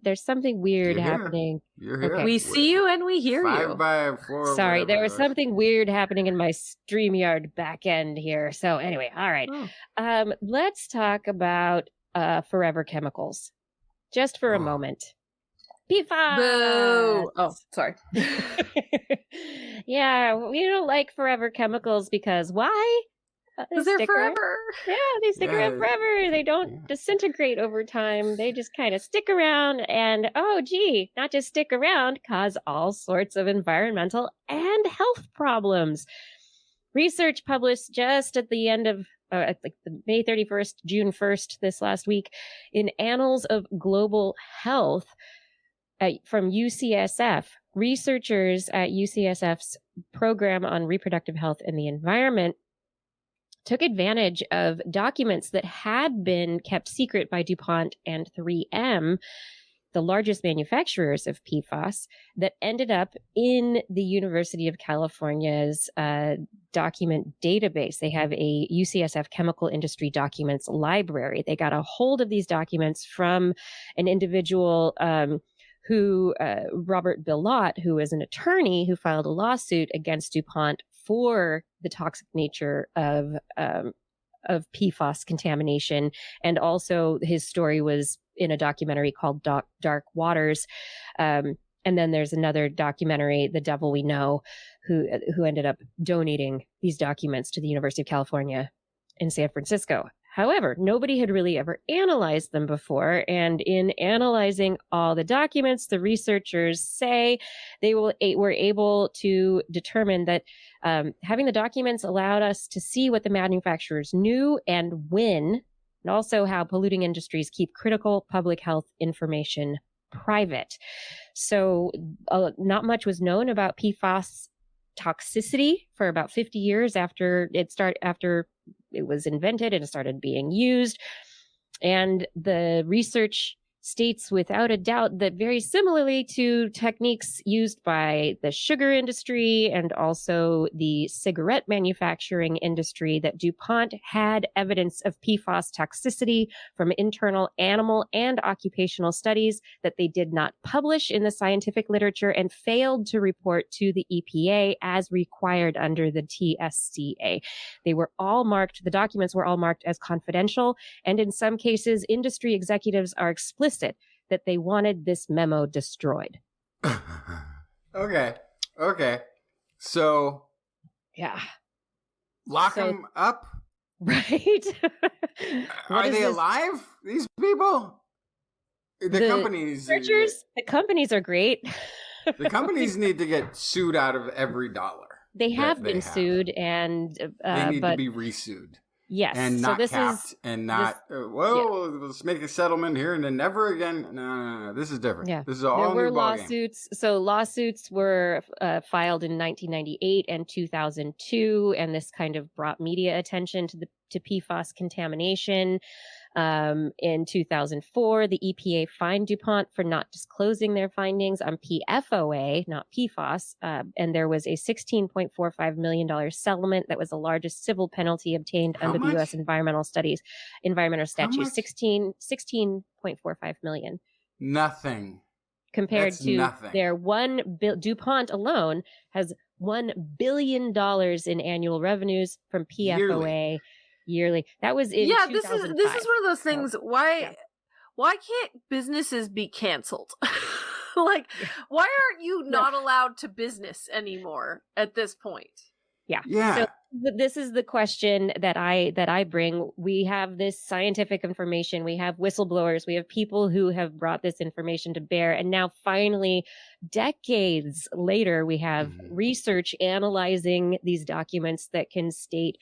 There's something weird You're here. happening. You're here. Okay. We see you and we hear 5 you. by 4. Sorry, there was whatever. something weird happening in my StreamYard back end here. So anyway, all right. Oh. Let's talk about forever chemicals. Just for a Oh. moment. PFAS! Boo! Oh, sorry. Yeah, we don't like forever chemicals because why? Because they're stick around. forever. Yeah, they stick around Yeah. forever. They don't disintegrate over time. They just kind of stick around and, oh, gee, not just stick around, cause all sorts of environmental and health problems. Research published just at the end of like the May 31st, June 1st, this last week, in Annals of Global Health from UCSF. Researchers at UCSF's Program on Reproductive Health and the Environment took advantage of documents that had been kept secret by DuPont and 3M, the largest manufacturers of PFAS, that ended up in the University of California's document database. They have a UCSF chemical industry documents library. They got a hold of these documents from an individual Robert Bilott, who is an attorney who filed a lawsuit against DuPont for the toxic nature of PFAS contamination. And also his story was in a documentary called Dark Waters. And then there's another documentary, The Devil We Know, who ended up donating these documents to the University of California in San Francisco. However, nobody had really ever analyzed them before. And in analyzing all the documents, the researchers say they were able to determine that having the documents allowed us to see what the manufacturers knew and when, and also how polluting industries keep critical public health information private. So not much was known about PFAS toxicity for about 50 years after it was invented and started being used. And the research states without a doubt that very similarly to techniques used by the sugar industry and also the cigarette manufacturing industry, that DuPont had evidence of PFAS toxicity from internal animal and occupational studies that they did not publish in the scientific literature and failed to report to the EPA as required under the TSCA. The documents were all marked as confidential, and in some cases, industry executives are explicit that they wanted this memo destroyed. Okay. So, yeah. Lock them up? Right? Are they alive, these people? The companies. Researchers, the companies are great. The companies need to get sued out of every dollar. They have been sued, and they need to be resued. Yes, and so not this capped, is, and not. Let's make a settlement here, and then never again. No. This is different. Yeah, this is all there were new lawsuits. So lawsuits were filed in 1998 and 2002, and this kind of brought media attention to PFAS contamination. In 2004, the EPA fined DuPont for not disclosing their findings on PFOA, not PFAS, and there was a $16.45 million settlement that was the largest civil penalty obtained under the U.S. environmental statute, 16.45 million. Nothing. Compared to their DuPont alone has $1 billion in annual revenues from PFOA. Yearly. That was in 2005. This is one of those things. Why can't businesses be canceled? Why aren't you not allowed to business anymore at this point? Yeah. So this is the question that I bring. We have this scientific information. We have whistleblowers. We have people who have brought this information to bear. And now finally, decades later, we have research analyzing these documents that can state,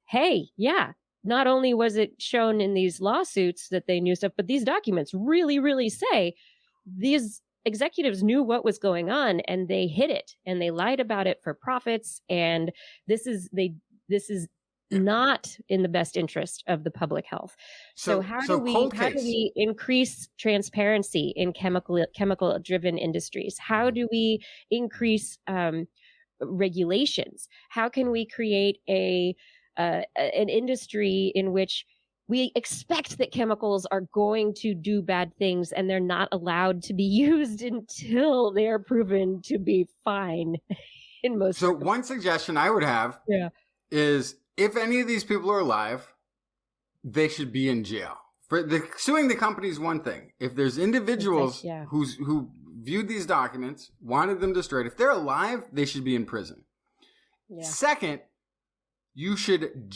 hey, yeah, not only was it shown in these lawsuits that they knew stuff, but these documents really, really say these executives knew what was going on and they hid it and they lied about it for profits. And this is not in the best interest of the public health. So how do we increase transparency in chemical driven industries? How do we increase regulations? How can we create an industry in which we expect that chemicals are going to do bad things and they're not allowed to be used until they are proven to be fine in most So one suggestion I would have is if any of these people are alive, they should be in jail. Suing the company is one thing. If there's individuals who viewed these documents, wanted them destroyed, if they're alive, they should be in prison. Yeah. Second, you should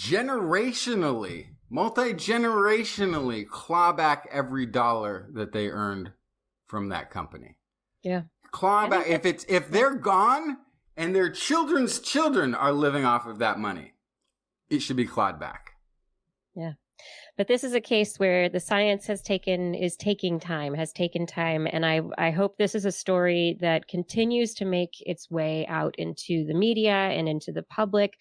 multi-generationally claw back every dollar that they earned from that company. Yeah. Claw back. If they're gone and their children's children are living off of that money, it should be clawed back. Yeah. But this is a case where the science has taken time. And I hope this is a story that continues to make its way out into the media and into the public,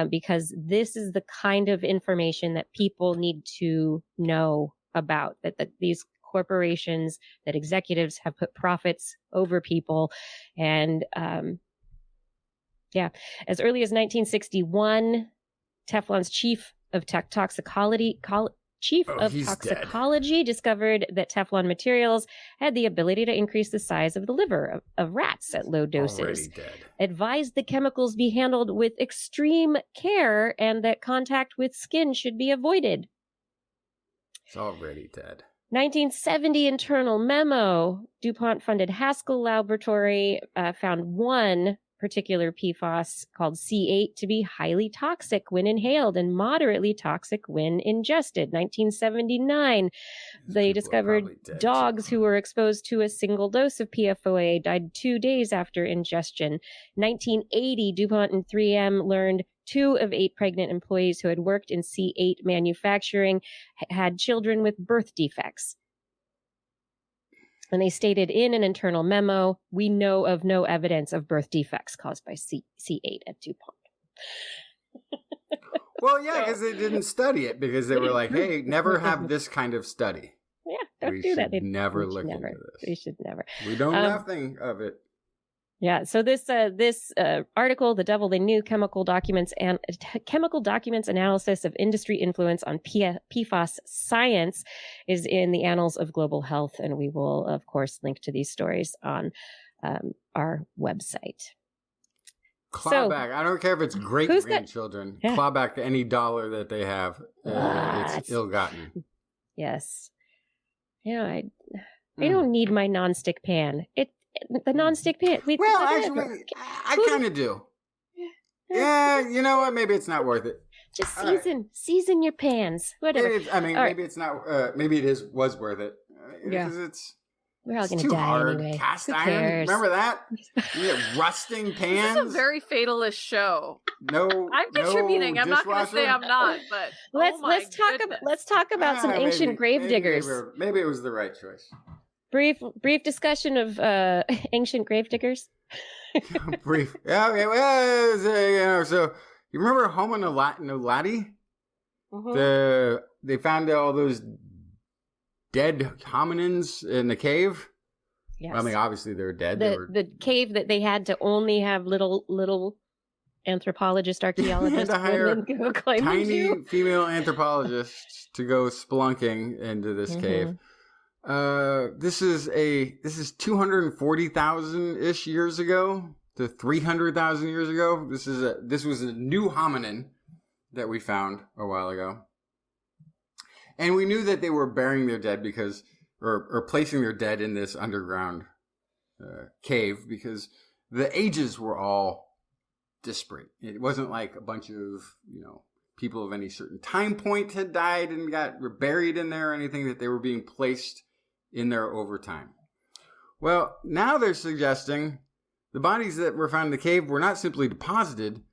because this is the kind of information that people need to know about, that these corporations, that executives have put profits over people. And as early as 1961, Teflon's chief of toxicology discovered that Teflon materials had the ability to increase the size of the liver of rats at low doses. Advised the chemicals be handled with extreme care and that contact with skin should be avoided. It's already dead. 1970 internal memo. DuPont-funded Haskell Laboratory found one particular PFAS called C8 to be highly toxic when inhaled and moderately toxic when ingested. 1979, they discovered dogs who were exposed to a single dose of PFOA died 2 days after ingestion. 1980, DuPont and 3M learned 2 of 8 pregnant employees who had worked in C8 manufacturing had children with birth defects. And they stated in an internal memo, we know of no evidence of birth defects caused by C8 at DuPont. Well, yeah, because they didn't study it, because they were like, hey, never have this kind of study. Yeah, don't do that. We should never look into this. We should never. We know nothing of it. Yeah, so this article, The Devil They Knew, Chemical Documents Analysis of Industry Influence on PFAS Science, is in the Annals of Global Health, and we will, of course, link to these stories on our website. Claw back. I don't care if it's great-grandchildren. Yeah. Claw back any dollar that they have. It's ill-gotten. Yes. I don't need my nonstick pan. The nonstick pan. Actually, I kind of do. Yeah, you know what? Maybe it's not worth it. Just season your pans. Whatever. Maybe it's not. Maybe it was worth it. Because we're all going to die hard. anyway. Cast Who iron. cares? Remember that? You get rusting pans. This is a very fatalist show. No, I'm contributing. I'm not going to say I'm not, but let's talk about some ancient grave diggers. Maybe it was the right choice. Brief discussion of ancient grave diggers. Brief. Yeah, okay. Well, so you remember Homo naledi? Mm-hmm. They found all those dead hominins in the cave. Yes. I mean, obviously they were dead. The cave that they had to only have little anthropologist, archaeologists, to hire go climb tiny female anthropologists to go spelunking into this cave. This is 240,000-ish years ago to 300,000 years ago. This was a new hominin that we found a while ago. And we knew that they were burying their dead or placing their dead in this underground cave because the ages were all disparate. It wasn't like a bunch of, people of any certain time point had died and were buried in there or anything, that they were being placed in there over time. Well, now they're suggesting the bodies that were found in the cave were not simply deposited,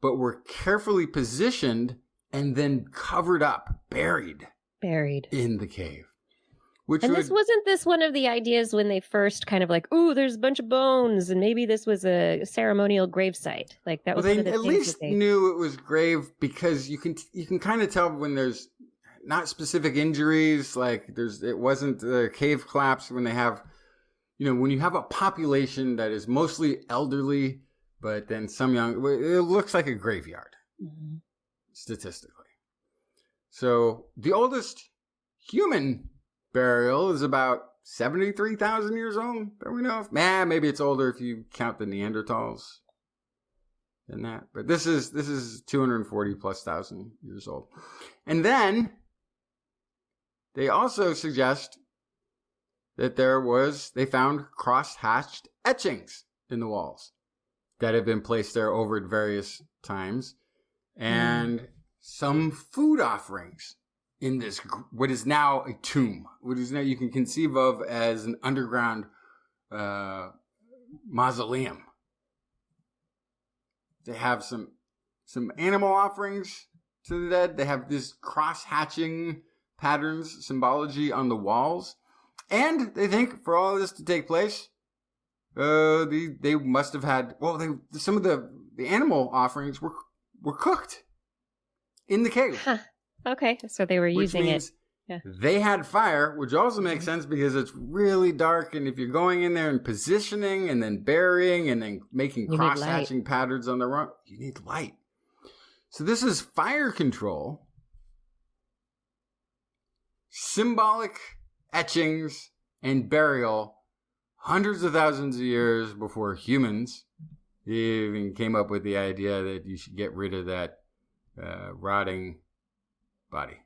but were carefully positioned and then covered up, buried in the cave. Wasn't this one of the ideas when they first kind of like, ooh, there's a bunch of bones, and maybe this was a ceremonial gravesite. Like that was one of the things. They at least knew it was grave because you can kind of tell when there's not specific injuries, like it wasn't a cave collapse when they have, when you have a population that is mostly elderly, but then it looks like a graveyard, statistically. So the oldest human burial is about 73,000 years old that we know of. Maybe it's older if you count the Neanderthals in that. But this is 240 plus thousand years old. And then they also suggest that they found cross-hatched etchings in the walls that have been placed there over at various times. And some food offerings in this, what is now a tomb, what is now you can conceive of as an underground mausoleum. They have some animal offerings to the dead. They have this cross-hatching patterns, symbology on the walls. And they think for all of this to take place, they must have had, some of the animal offerings were cooked in the cave. Huh. Okay, so they were using it. Yeah. They had fire, which also makes sense because it's really dark, and if you're going in there and positioning and then burying and then making cross-hatching patterns on the rock, you need light. So this is fire control, symbolic etchings, and burial hundreds of thousands of years before humans even came up with the idea that you should get rid of that rotting body.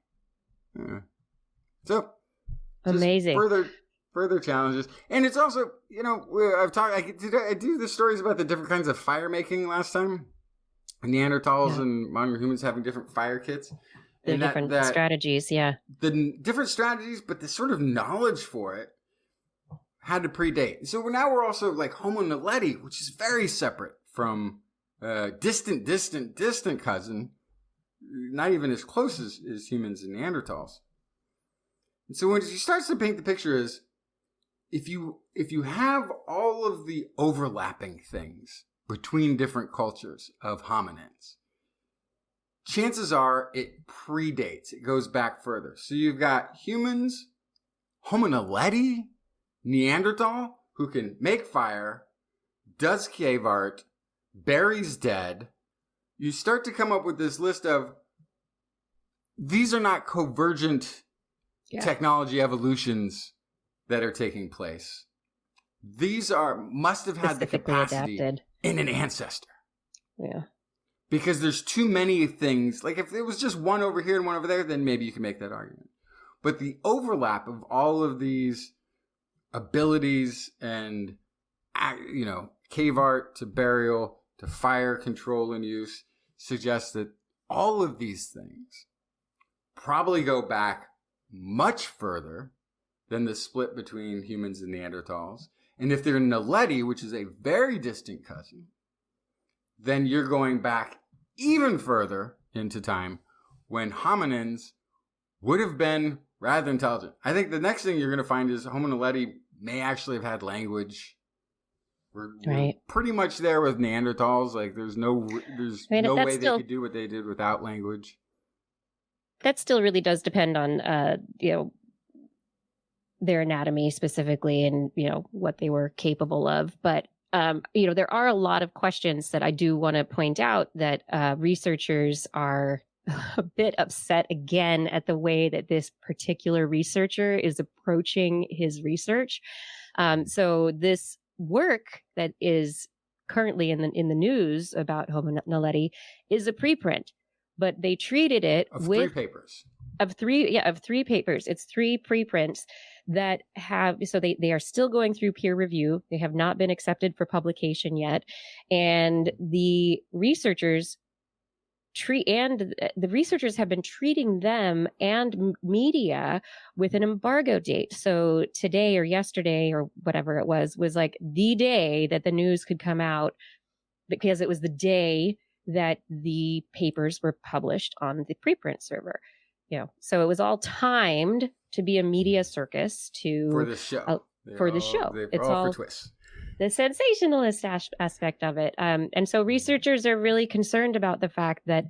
So amazing. Further challenges, and it's also I do the stories about the different kinds of fire making last time. Neanderthals and modern humans having different fire kits. The different strategies, the different strategies, but the sort of knowledge for it had to predate. So now we're also like Homo naledi, which is very separate from distant cousin, not even as close as humans and Neanderthals. And so when she starts to paint the picture is, if you have all of the overlapping things between different cultures of hominins, chances are it predates. It goes back further. So you've got humans, Homo naledi, Neanderthal, who can make fire, does cave art, buries dead. You start to come up with this list of, these are not convergent technology evolutions that are taking place. These must have had the capacity in an ancestor. Yeah. Because there's too many things. Like if it was just one over here and one over there, then maybe you can make that argument. But the overlap of all of these abilities and, cave art to burial to fire control and use suggests that all of these things probably go back much further than the split between humans and Neanderthals. And if they're Naledi, which is a very distant cousin, then you're going back even further into time when hominins would have been rather intelligent. I think the next thing you're going to find is Homo naledi may actually have had language. We're pretty much there with Neanderthals. Like there's no way they could do what they did without language. That still really does depend on their anatomy specifically and what they were capable of. But there are a lot of questions that I do want to point out that researchers are a bit upset again at the way that this particular researcher is approaching his research. So this work that is currently in the news about Homo naledi is a preprint, but they treated it with 3 papers. Of three papers. It's 3 preprints that they are still going through peer review. They have not been accepted for publication yet. And the researchers have been treating them and media with an embargo date. So today or yesterday or whatever it was like the day that the news could come out, because it was the day that the papers were published on the preprint server. So it was all timed to be a media circus for the show. It's all for TWIS. The sensationalist aspect of it. And so researchers are really concerned about the fact that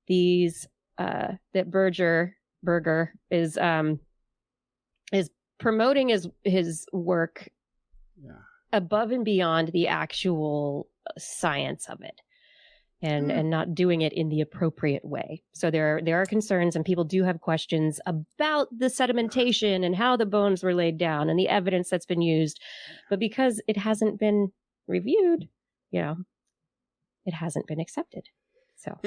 that Berger is promoting his work above and beyond the actual science of it. And not doing it in the appropriate way. So there are concerns, and people do have questions about the sedimentation and how the bones were laid down and the evidence that's been used. But because it hasn't been reviewed, it hasn't been accepted. So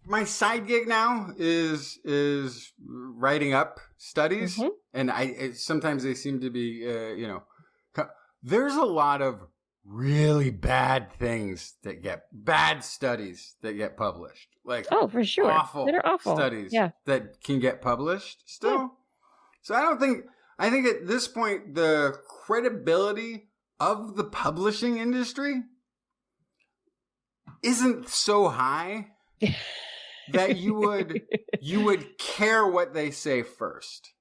my side gig now is writing up studies, and sometimes they seem to be there's a lot of really bad things bad studies that get published. Like, for sure, awful studies that can get published still. Yeah. So I think at this point, the credibility of the publishing industry isn't so high that you would care what they say first.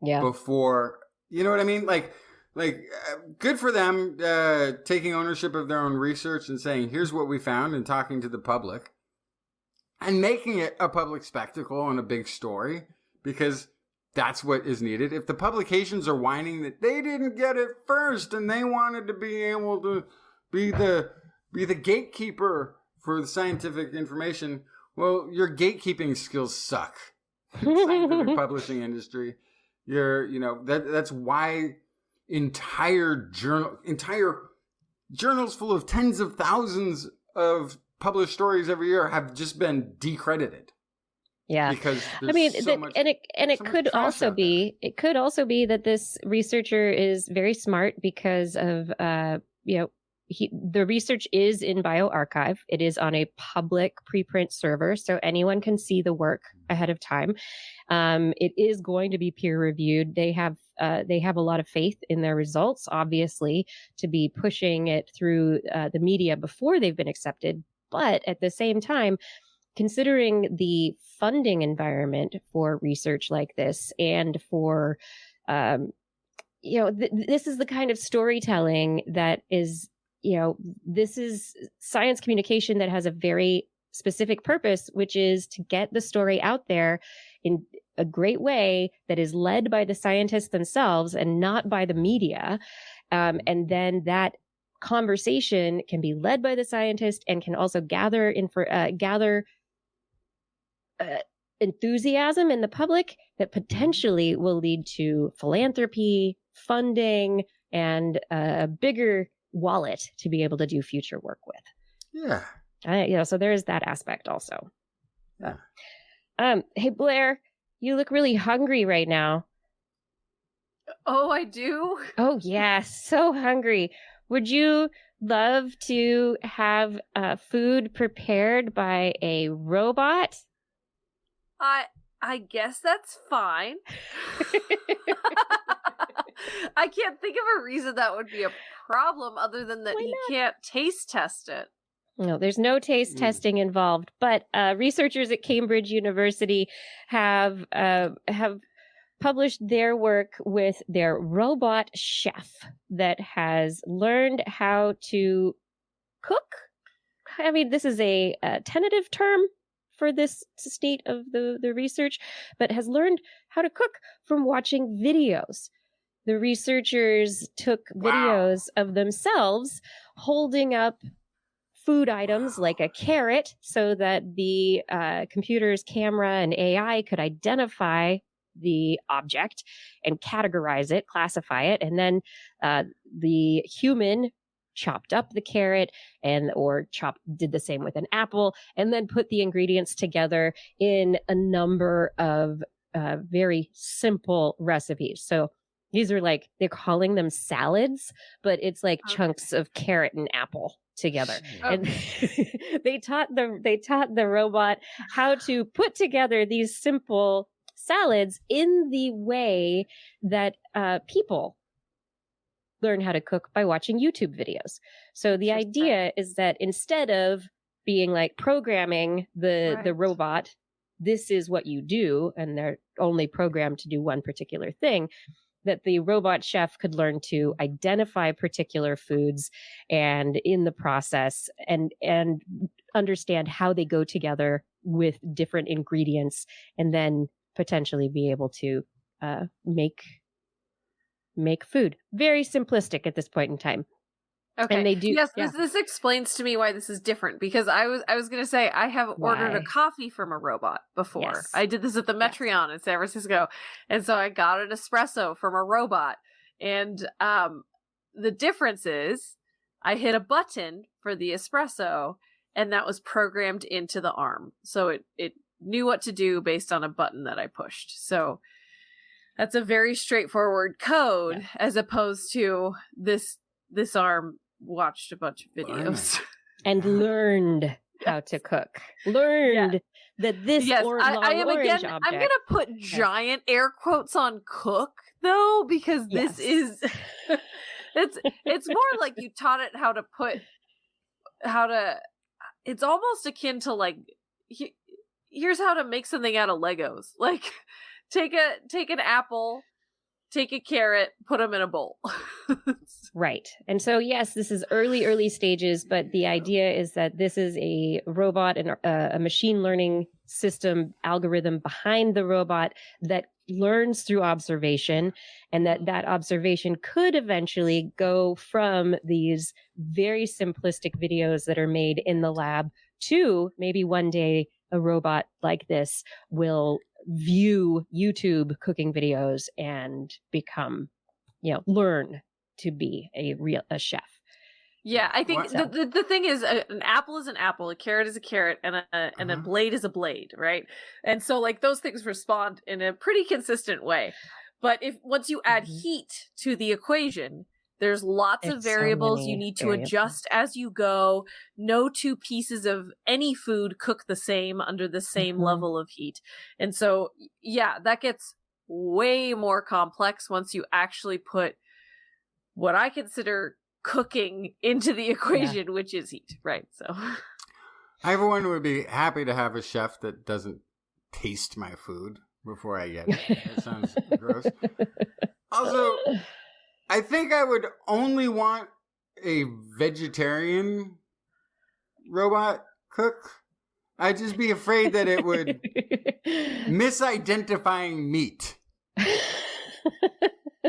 Yeah. Before, you know what I mean? Like, good for them taking ownership of their own research and saying, here's what we found, and talking to the public and making it a public spectacle and a big story, because that's what is needed. If the publications are whining that they didn't get it first and they wanted to be able to be the gatekeeper for the scientific information, well, your gatekeeping skills suck. Scientific publishing industry. That's why entire journals full of tens of thousands of published stories every year have just been decredited. Yeah, because it could also be that this researcher is very smart because of the research is in bioRxiv. It is on a public preprint server, so anyone can see the work ahead of time. It is going to be peer reviewed. They have a lot of faith in their results, obviously, to be pushing it through the media before they've been accepted. But at the same time, considering the funding environment for research like this, and for this is the kind of storytelling that is, this is science communication that has a very specific purpose, which is to get the story out there in a great way that is led by the scientists themselves and not by the media. And then that conversation can be led by the scientist and can also gather enthusiasm in the public that potentially will lead to philanthropy, funding, and a bigger wallet to be able to do future work with. Yeah. So there is that aspect also. Hey, Blair, you look really hungry right now. Oh, I do? Oh, yeah, so hungry. Would you love to have food prepared by a robot? I guess that's fine. I can't think of a reason that would be a problem other than that he can't taste test it. No, there's no taste testing involved, but researchers at Cambridge University have published their work with their robot chef that has learned how to cook. I mean, this is a tentative term for this state of the research, but has learned how to cook from watching videos. The researchers took videos of themselves holding up food items like a carrot so that the computer's camera and AI could identify the object and categorize it, classify it, and then the human chopped up the carrot did the same with an apple, and then put the ingredients together in a number of very simple recipes. So these are they're calling them salads, but it's like chunks of carrot and apple together. And they taught the robot how to put together these simple salads in the way that people learn how to cook by watching YouTube videos. So the idea is that instead of being programming the robot, this is what you do, and they're only programmed to do one particular thing, that the robot chef could learn to identify particular foods and in the process and understand how they go together with different ingredients, and then potentially be able to make make food. Very simplistic at this point in time. Okay. And they do. Yes, yeah. this explains to me why this is different, because I was going to say I have ordered a Why? coffee from a robot before. Yes. I did this at the Metreon in San Francisco, and so I got an espresso from a robot. And the difference is I hit a button for the espresso, and that was programmed into the arm, so it knew what to do based on a button that I pushed. So that's a very straightforward code, as opposed to this arm watched a bunch of videos and learned how to cook. Learned that this yes, I am orange again. object. I'm gonna put giant air quotes on cook though, because this is it's more like you taught it how to. It's almost akin to like here's how to make something out of Legos. Like take an apple, take a carrot, put them in a bowl. Right. And so, yes, this is early stages, but the idea is that this is a robot and a machine learning system algorithm behind the robot that learns through observation, and that observation could eventually go from these very simplistic videos that are made in the lab to maybe one day a robot like this will view YouTube cooking videos and become, learn to be a chef. Yeah, I think the thing is, an apple is an apple, a carrot is a carrot, and a blade is a blade, right? And so like those things respond in a pretty consistent way. But once you add heat to the equation, there's lots of variables you need to adjust as you go. No two pieces of any food cook the same under the same level of heat. And so, yeah, that gets way more complex once you actually put what I consider cooking into the equation, which is heat, right? So everyone would be happy to have a chef that doesn't taste my food before I get it. That sounds gross. Also, I think I would only want a vegetarian robot cook. I'd just be afraid that it would misidentifying meat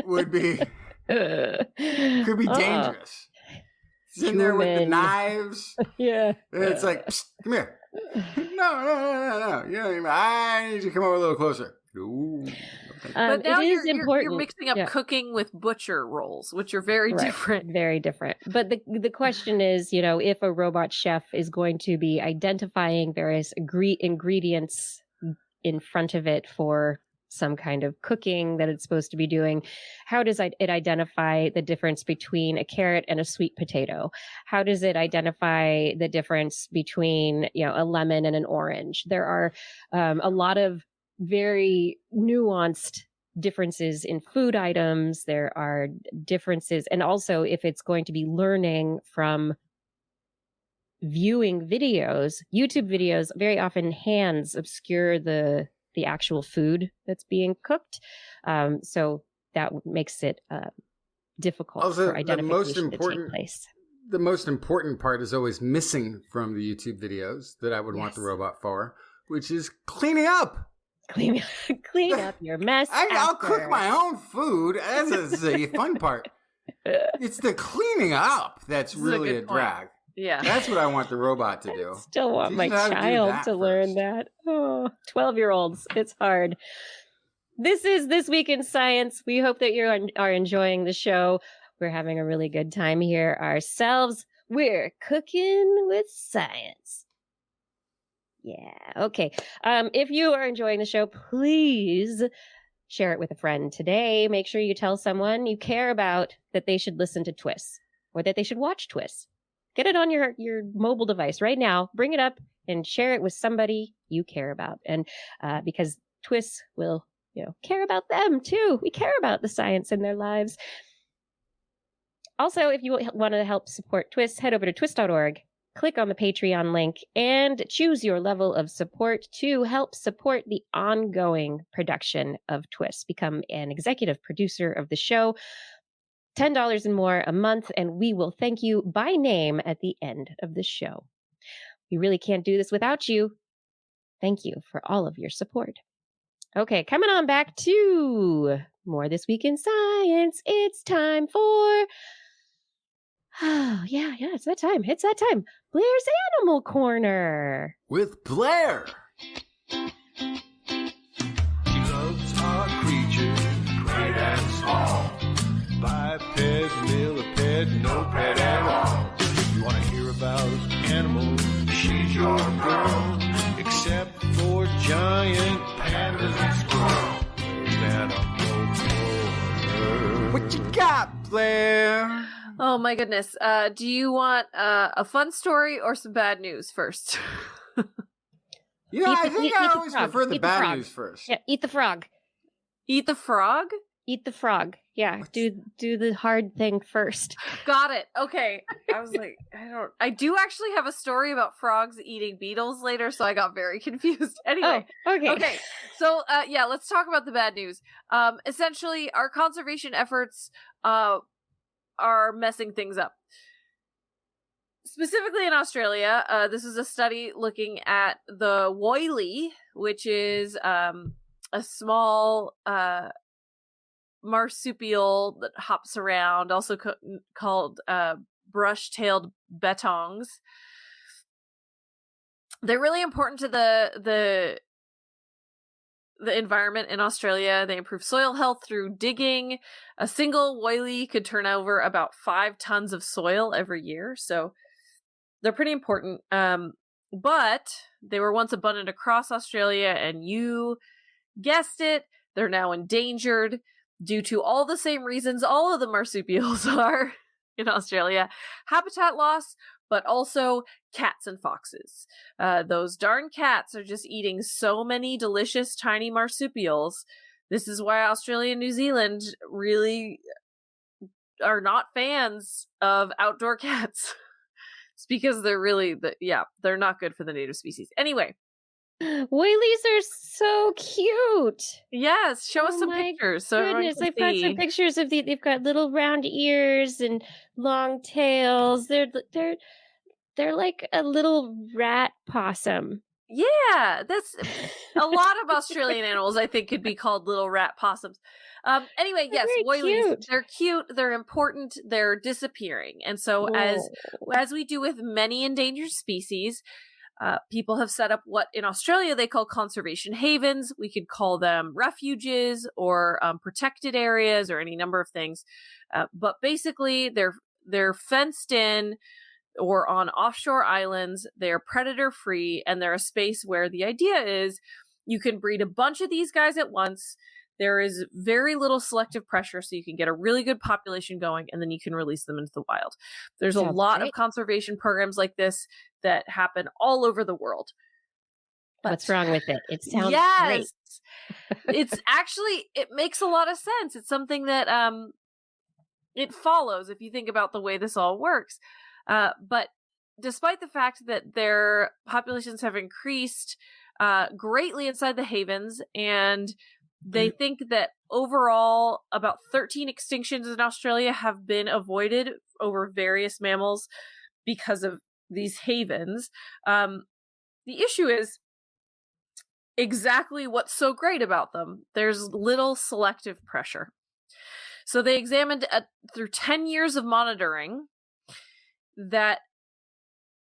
could be dangerous. It's in there with the knives. Yeah. And it's like, psst, come here. No. I need you to come over a little closer. Ooh. But now it is important. You're mixing up cooking with butcher roles, which are very different. Very different. But the question is, if a robot chef is going to be identifying various ingredients in front of it for some kind of cooking that it's supposed to be doing, how does it identify the difference between a carrot and a sweet potato? How does it identify the difference between, a lemon and an orange? There are a lot of very nuanced differences in food items. There are differences. And also, if it's going to be learning from viewing videos, YouTube videos, very often hands obscure the actual food that's being cooked. So that makes it difficult also, for identification to take place. The most important part is always missing from the YouTube videos that I would want the robot for, which is cleaning up. Clean up your mess. I'll cook my own food. That's the fun part. It's the cleaning up that's really a drag. Yeah. That's what I want the robot to do. I still want my child to learn that. Oh, 12-year-olds. It's hard. This is This Week in Science. We hope that you are enjoying the show. We're having a really good time here ourselves. We're cooking with science. Yeah. Okay. If you are enjoying the show, please share it with a friend today. Make sure you tell someone you care about that they should listen to TWIS or that they should watch TWIS. Get it on your mobile device right now. Bring it up and share it with somebody you care about. And because TWIS will, care about them too. We care about the science in their lives. Also, if you want to help support TWIS, head over to twis.org. Click on the Patreon link and choose your level of support to help support the ongoing production of TWIS. Become an executive producer of the show. $10 and more a month, and we will thank you by name at the end of the show. We really can't do this without you. Thank you for all of your support. Okay, coming on back to more This Week in Science. It's time for... Oh, yeah, it's that time. It's that time. Blair's Animal Corner. With Blair. She loves our creatures, great and small. Biped, millipede, no pet at all. You want to hear about animals? She's your girl. Except for giant pandas and squirrels. There's Animal Corner. What you got, Blair? Oh my goodness. Do you want a fun story or some bad news first? I think I always prefer the bad news first. Yeah, eat the frog. Eat the frog? Eat the frog. Yeah, do the hard thing first. Got it. Okay. I was like, I do actually have a story about frogs eating beetles later, so I got very confused. Anyway. Oh, okay. Okay. So, let's talk about the bad news. Essentially, our conservation efforts are messing things up. Specifically in Australia, this is a study looking at the woylie, which is a small marsupial that hops around, also called brush-tailed bettongs. They're really important to the environment in Australia. They improve soil health through digging. A single woylie could turn over about 5 tons of soil every year, so they're pretty important. But they were once abundant across Australia, and you guessed it, they're now endangered due to all the same reasons all of the marsupials are in Australia. Habitat loss, but also cats and foxes. Those darn cats are just eating so many delicious tiny marsupials. This is why Australia and New Zealand really are not fans of outdoor cats. It's because they're really, they're not good for the native species. Anyway. Woylies are so cute. Yes, show us some pictures. So goodness, I've got some pictures of they've got little round ears and long tails. They're like a little rat possum. Yeah, that's a lot of Australian animals I think could be called little rat possums. Anyway, yes, woylies, they're cute, they're important, they're disappearing. And so as we do with many endangered species, people have set up what in Australia they call conservation havens. We could call them refuges or protected areas or any number of things. But basically they're fenced in or on offshore islands. They're predator free, and they're a space where the idea is you can breed a bunch of these guys at once. There is very little selective pressure, so you can get a really good population going, and then you can release them into the wild. There's a lot of conservation programs like this that happen all over the world. What's wrong with it? It sounds great. It's actually, it makes a lot of sense. It's something that it follows if you think about the way this all works. But despite the fact that their populations have increased greatly inside the havens, and they think that overall about 13 extinctions in Australia have been avoided over various mammals because of these havens. The issue is exactly what's so great about them. There's little selective pressure. So they examined through 10 years of monitoring that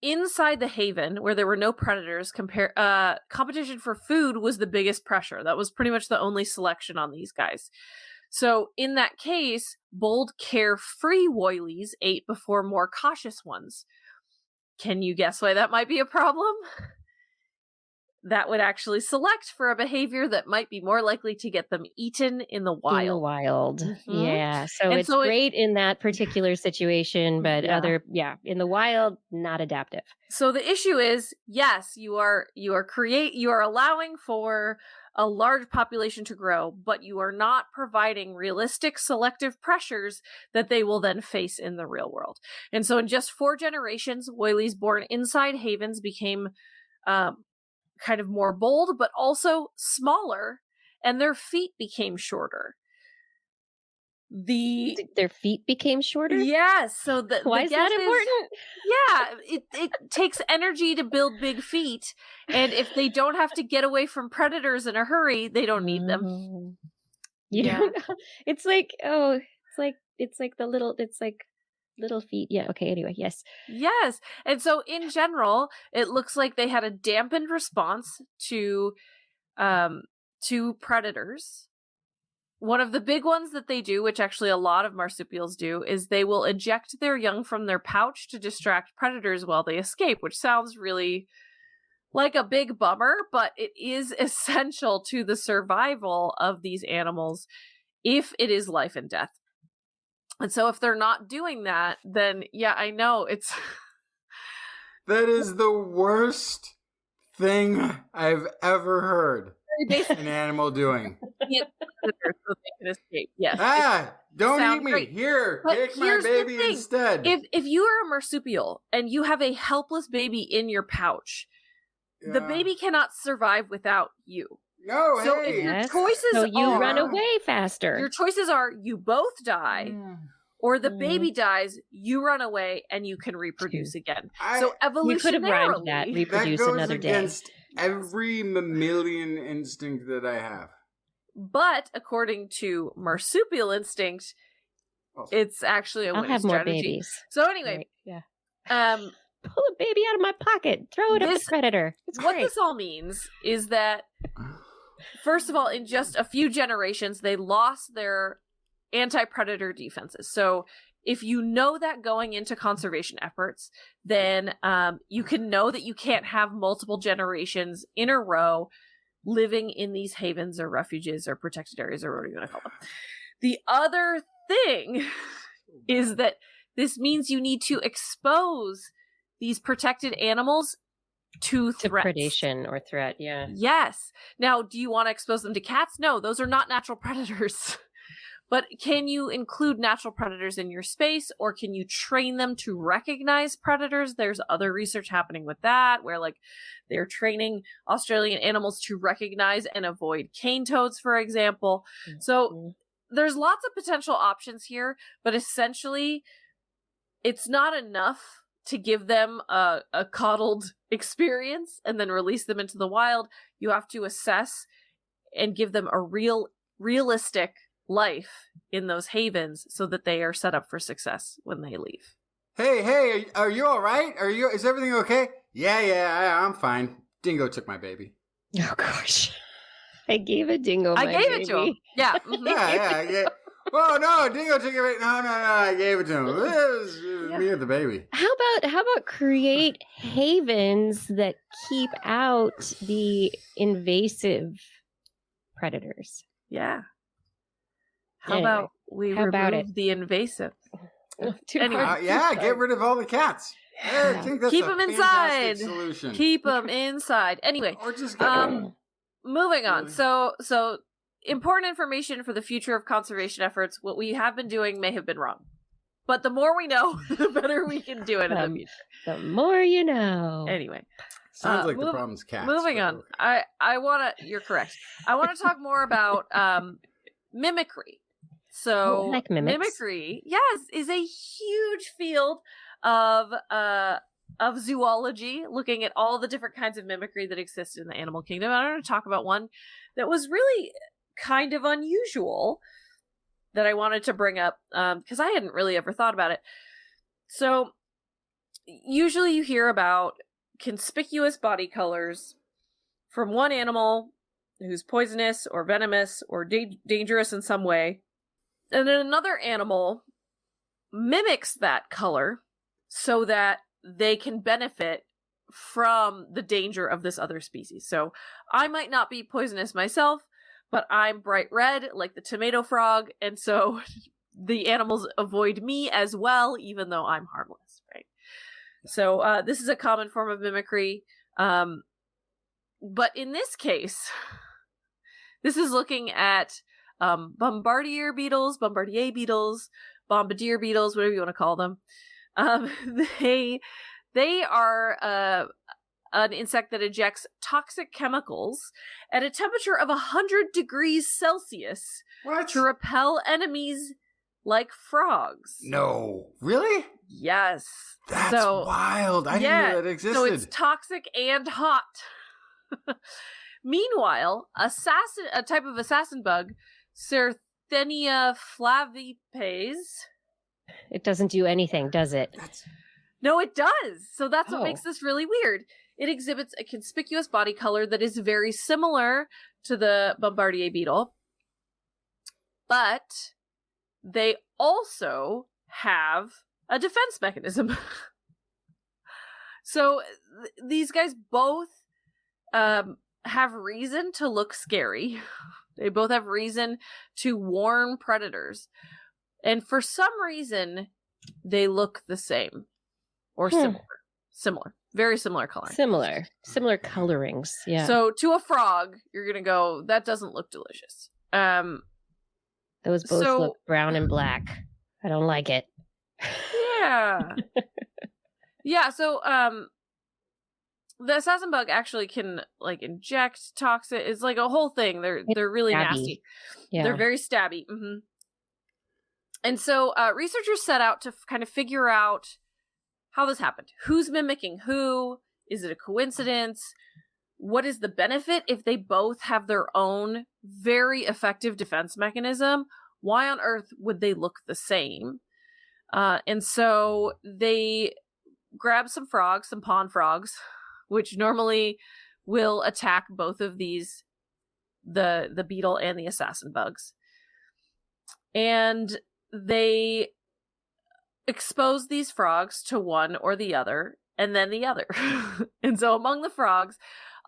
inside the haven, where there were no predators, competition for food was the biggest pressure. That was pretty much the only selection on these guys. So in that case, bold, carefree woylies ate before more cautious ones. Can you guess why that might be a problem? That would actually select for a behavior that might be more likely to get them eaten in the wild. In the wild. Mm-hmm. Yeah. So and it's great in that particular situation, but in the wild, not adaptive. So the issue is, yes, you are allowing for a large population to grow, but you are not providing realistic selective pressures that they will then face in the real world. And so in just 4 generations, woylies born inside havens became kind of more bold, but also smaller, and their feet became shorter. Their feet became shorter? Yes. So Why is that important? It takes energy to build big feet, and if they don't have to get away from predators in a hurry, they don't need them. Oh. You don't know. It's like little feet. Yeah. Okay. Anyway, yes. Yes. And so in general, it looks like they had a dampened response to predators. One of the big ones that they do, which actually a lot of marsupials do, is they will eject their young from their pouch to distract predators while they escape, which sounds really like a big bummer, but it is essential to the survival of these animals if it is life and death. And so if they're not doing that, then yeah, I know it's... That is the worst thing I've ever heard an animal doing. So they can escape. Yes. Don't eat me. Great. Here, But take my here's the baby thing. instead. If you are a marsupial and you have a helpless baby in your pouch, the baby cannot survive without you. No, So hey. if your choices So you are, run away faster. your choices are you both die, or the baby dies, you run away and you can reproduce again. So You could have rhymed that. evolutionarily, Reproduce that goes another day. against every mammalian instinct that I have. but according to marsupial instinct, it's actually a I'll winning have more strategy. babies. So anyway, Right, yeah. Pull a baby out of my pocket. Throw it at the predator. It's what great. this all means is that, first of all, in just a few generations, they lost their anti-predator defenses. So if you know that going into conservation efforts, then you can know that you can't have multiple generations in a row living in these havens or refuges or protected areas or whatever you want to call them. The other thing is that this means you need to expose these protected animals to threats. predation or threat, yeah. Yes. Now, do you want to expose them to cats? No, those are not natural predators. But can you include natural predators in your space, or can you train them to recognize predators? There's other research happening with that, where like they're training Australian animals to recognize and avoid cane toads, for example. So there's lots of potential options here, but essentially it's not enough to give them a coddled experience and then release them into the wild. You have to assess and give them a realistic life in those havens so that they are set up for success when they leave. Hey, are you all right? Is everything okay? Yeah, I'm fine. Dingo took my baby. Oh gosh. I gave a dingo I my gave baby. it to him. Yeah. Mhm. Yeah. Oh no, Dingo took it. No, I gave it to him. It was me and the baby. How about create havens that keep out the invasive predators? Yeah. How Anyway, about we how about remove the invasive? Too Anyway. hard. Get rid of all the cats. I think that's Keep a them fantastic inside. solution. Keep them inside. Anyway, Or just get rid of them. moving on. Really? So important information for the future of conservation efforts. What we have been doing may have been wrong, but the more we know, the better we can do it in the future. The more you know. Anyway, Sounds like the problem's cats. moving but on. okay. I want to. You're correct. I want to talk more about mimicry. So I like mimics. mimicry, yes, is a huge field of zoology, looking at all the different kinds of mimicry that exist in the animal kingdom. And I'm going to talk about one that was really kind of unusual that I wanted to bring up because I hadn't really ever thought about it. So usually you hear about conspicuous body colors from one animal who's poisonous or venomous or dangerous in some way. And then another animal mimics that color so that they can benefit from the danger of this other species. So I might not be poisonous myself, but I'm bright red like the tomato frog, and so the animals avoid me as well, even though I'm harmless, right? So this is a common form of mimicry. But in this case, this is looking at Bombardier beetles, whatever you want to call them. They are an insect that ejects toxic chemicals at a temperature of 100 degrees Celsius What? to repel enemies like frogs. No. Really? Yes. That's wild. I didn't know that existed. So it's toxic and hot. Meanwhile, a type of assassin bug, Certhenia flavipes. It doesn't do anything, does it? No, it does. So that's what makes this really weird. It exhibits a conspicuous body color that is very similar to the Bombardier beetle, but they also have a defense mechanism. So these guys both have reason to look scary. They both have reason to warn predators. And for some reason, they look the same or similar. Very similar coloring. Similar colorings. Yeah. So to a frog, you're going to go, that doesn't look delicious. Those both look brown and black. I don't like it. Yeah. Yeah, so the assassin bug actually can like inject toxin. It's like a whole thing. They're really stabby. nasty. Yeah. They're very stabby. Mm-hmm. And so researchers set out to kind of figure out how this happened. Who's mimicking who? Is it a coincidence? What is the benefit if they both have their own very effective defense mechanism? Why on earth would they look the same? And so they grab some frogs, some pond frogs, which normally will attack both of these, the beetle and the assassin bugs. And they expose these frogs to one or the other, and then the other. And so among the frogs,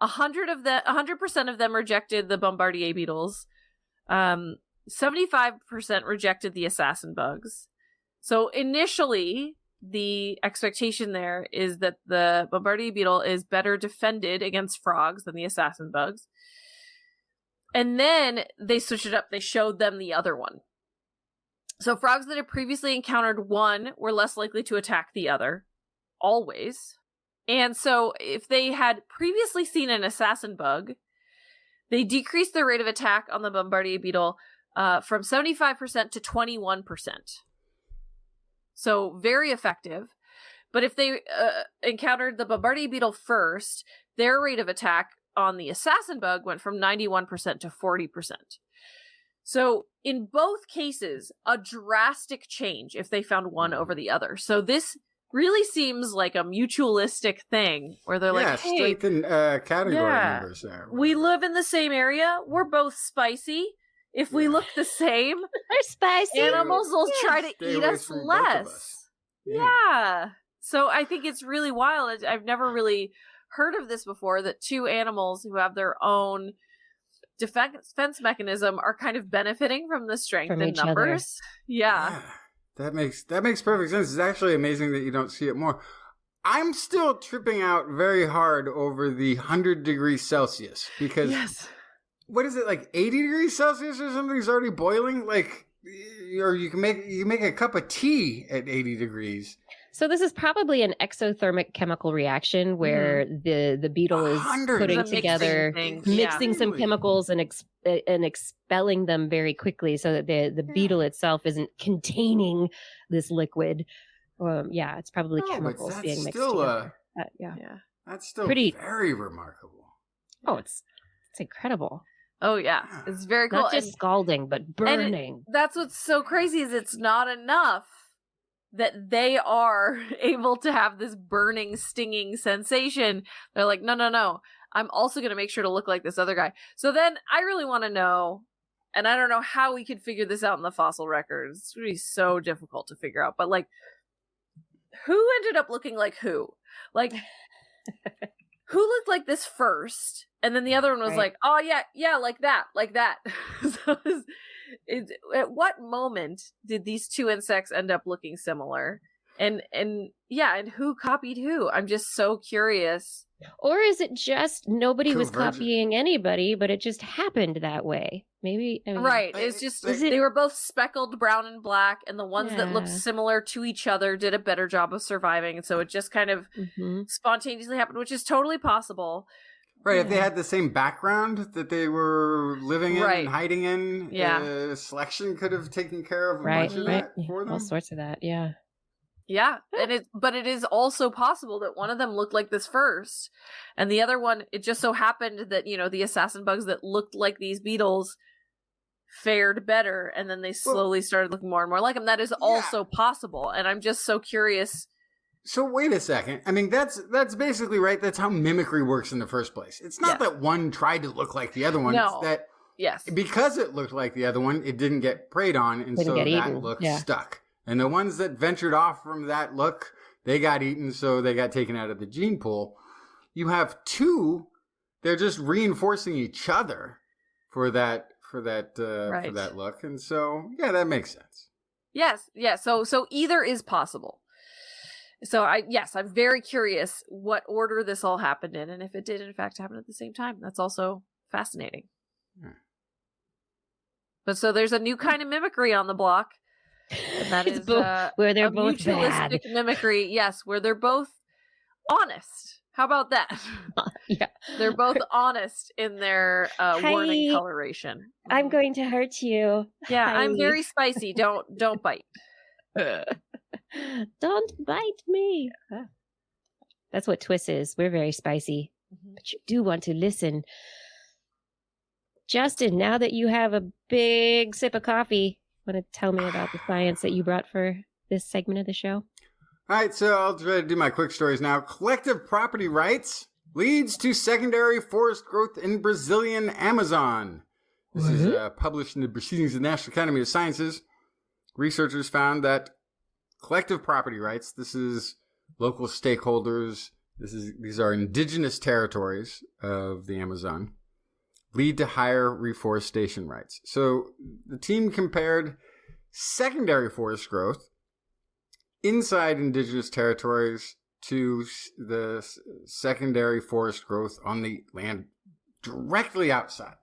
100% of them rejected the Bombardier beetles. 75% rejected the assassin bugs. So initially, the expectation there is that the Bombardier beetle is better defended against frogs than the assassin bugs. And then they switched it up. They showed them the other one. So frogs that had previously encountered one were less likely to attack the other. Always. And so if they had previously seen an assassin bug, they decreased their rate of attack on the Bombardier beetle from 75% to 21%. So very effective. But if they encountered the Bombardier beetle first, their rate of attack on the assassin bug went from 91% to 40%. So in both cases, a drastic change if they found one over the other. So this really seems like a mutualistic thing where they're like, hey, strengthen category members there. We live in the same area. We're both spicy. If we look the same, they're spicy. Animals will try to Stay eat away us from both of less. us. Yeah. So I think it's really wild. I've never really heard of this before, that two animals who have their own defense mechanism are kind of benefiting from the strength in numbers. Yeah. That makes perfect sense. It's actually amazing that you don't see it more. I'm still tripping out very hard over the 100 degrees Celsius because what is it, like 80 degrees Celsius or something is already boiling? Like, or you can make a cup of tea at 80 degrees. So this is probably an exothermic chemical reaction where the beetle is putting together, mixing some chemicals and expelling them very quickly, so that the beetle itself isn't containing this liquid. It's probably chemicals being mixed together. That's still very remarkable. Oh, it's incredible. Oh yeah, it's very cool. Not just scalding, but burning. That's what's so crazy is it's not enough that they are able to have this burning, stinging sensation. They're like, no. I'm also going to make sure to look like this other guy. So then I really want to know, and I don't know how we could figure this out in the fossil records. It's going to be so difficult to figure out. But like, who ended up looking like who? Like, who looked like this first? And then the other one was like, oh yeah, like that. So at what moment did these two insects end up looking similar? And who copied who? I'm just so curious. Or is it just nobody was copying anybody, but it just happened that way? Maybe. Right. It's just they were both speckled brown and black, and the ones that looked similar to each other did a better job of surviving. And so it just kind of spontaneously happened, which is totally possible. Right, if they had the same background that they were living in and hiding in, selection could have taken care of a bunch of that for them. All sorts of that, yeah. Yeah, but it is also possible that one of them looked like this first, and the other one, it just so happened that, the assassin bugs that looked like these beetles fared better, and then they slowly started looking more and more like them. That is also possible, and I'm just so curious. So wait a second. I mean, that's basically right. That's how mimicry works in the first place. It's not that one tried to look like the other one. No. It's that because it looked like the other one, it didn't get preyed on, and so that look stuck. And the ones that ventured off from that look, they got eaten, so they got taken out of the gene pool. You have two; they're just reinforcing each other for that look, and so that makes sense. Yes. So either is possible. So I'm very curious what order this all happened in, and if it did in fact happen at the same time. That's also fascinating. But so there's a new kind of mimicry on the block, and that is where they're both mutualistic mimicry. Yes, where they're both honest. How about that? Yeah, they're both honest in their warning coloration. I'm going to hurt you. Yeah, I'm very spicy. Don't bite. Don't bite me. That's what TWIS is. We're very spicy, but you do want to listen. Justin, now that you have a big sip of coffee, want to tell me about the science that you brought for this segment of the show? All right, so I'll try to do my quick stories now. Collective property rights leads to secondary forest growth in Brazilian Amazon. This is published in the Proceedings of the National Academy of Sciences. Researchers found that collective property rights, this is local stakeholders, these are indigenous territories of the Amazon, lead to higher reforestation rights. So the team compared secondary forest growth inside indigenous territories to the secondary forest growth on the land directly outside.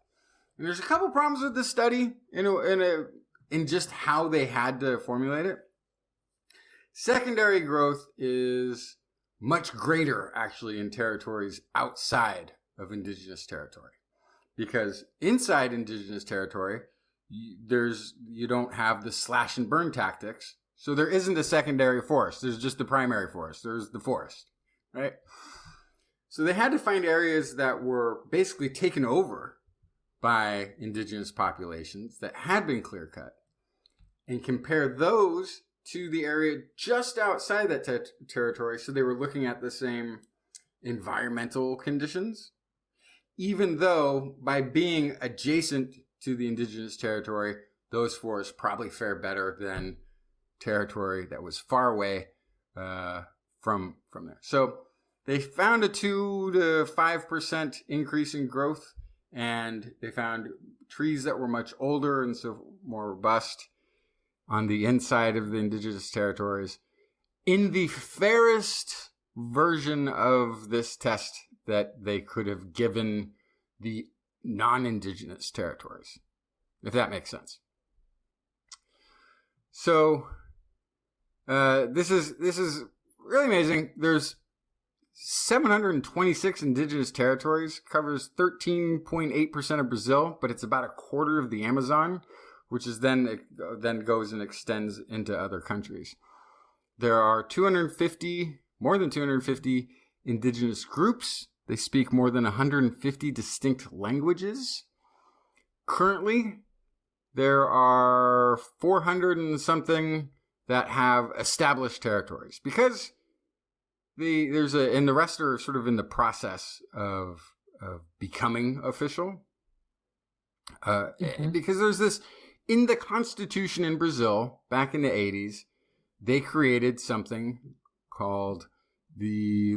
And there's a couple problems with this study in just how they had to formulate it. Secondary growth is much greater, actually, in territories outside of indigenous territory. Because inside indigenous territory, you don't have the slash and burn tactics. So there isn't a secondary forest. There's just the primary forest. There's the forest, right? So they had to find areas that were basically taken over by indigenous populations that had been clear cut and compare those to the area just outside that territory. So they were looking at the same environmental conditions, even though by being adjacent to the indigenous territory, those forests probably fare better than territory that was far away from there. So they found a 2 to 5% increase in growth, and they found trees that were much older and so more robust on the inside of the indigenous territories. In the fairest version of this test that they could have given the non-indigenous territories, if that makes sense. So this is really amazing. There's 726 indigenous territories, covers 13.8% of Brazil, but it's about a quarter of the Amazon, which is then goes and extends into other countries. There are more than 250 indigenous groups. They speak more than 150 distinct languages. Currently, there are 400 and something that have established territories, because the rest are sort of in the process of becoming official. Because there's this, in the Constitution in Brazil back in the 80s, they created something called the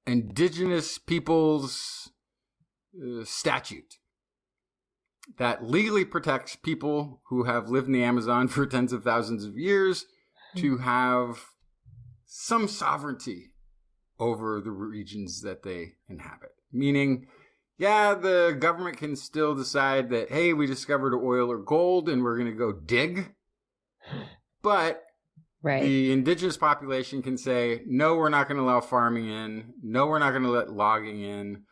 Indigenous Peoples Statute that legally protects people who have lived in the Amazon for tens of thousands of years to have some sovereignty over the regions that they inhabit. Meaning, the government can still decide that, hey, we discovered oil or gold and we're going to go dig. But Right. The indigenous population can say, no, we're not going to allow farming in. No, we're not going to let logging in.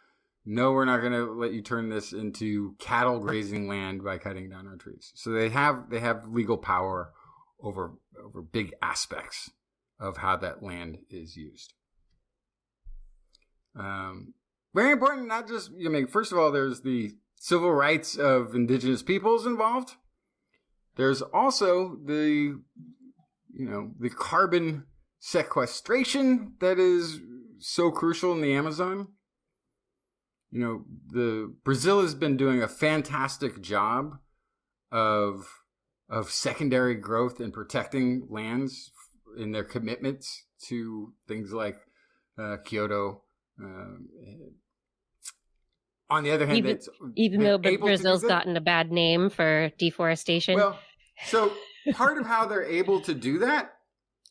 No, we're not going to let you turn this into cattle grazing land by cutting down our trees. So they have legal power over big aspects of how that land is used. Very important, not just, first of all, there's the civil rights of indigenous peoples involved. There's also the carbon sequestration that is so crucial in the Amazon. Brazil has been doing a fantastic job of secondary growth and protecting lands in their commitments to things like Kyoto. On the other hand, even though Brazil's gotten a bad name for deforestation. Well, so part of how they're able to do that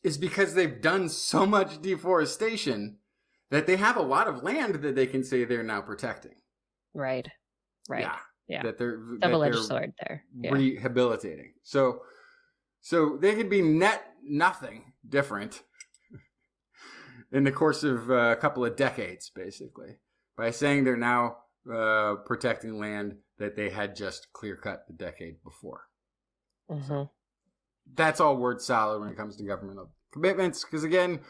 is because they've done so much deforestation that they have a lot of land that they can say they're now protecting. Right. Yeah. That they're double-edged sword there. Yeah. Rehabilitating. So they could be net nothing different in the course of a couple of decades, basically, by saying they're now protecting land that they had just clear-cut the decade before. Mm-hmm. So that's all word salad when it comes to governmental commitments, because, again,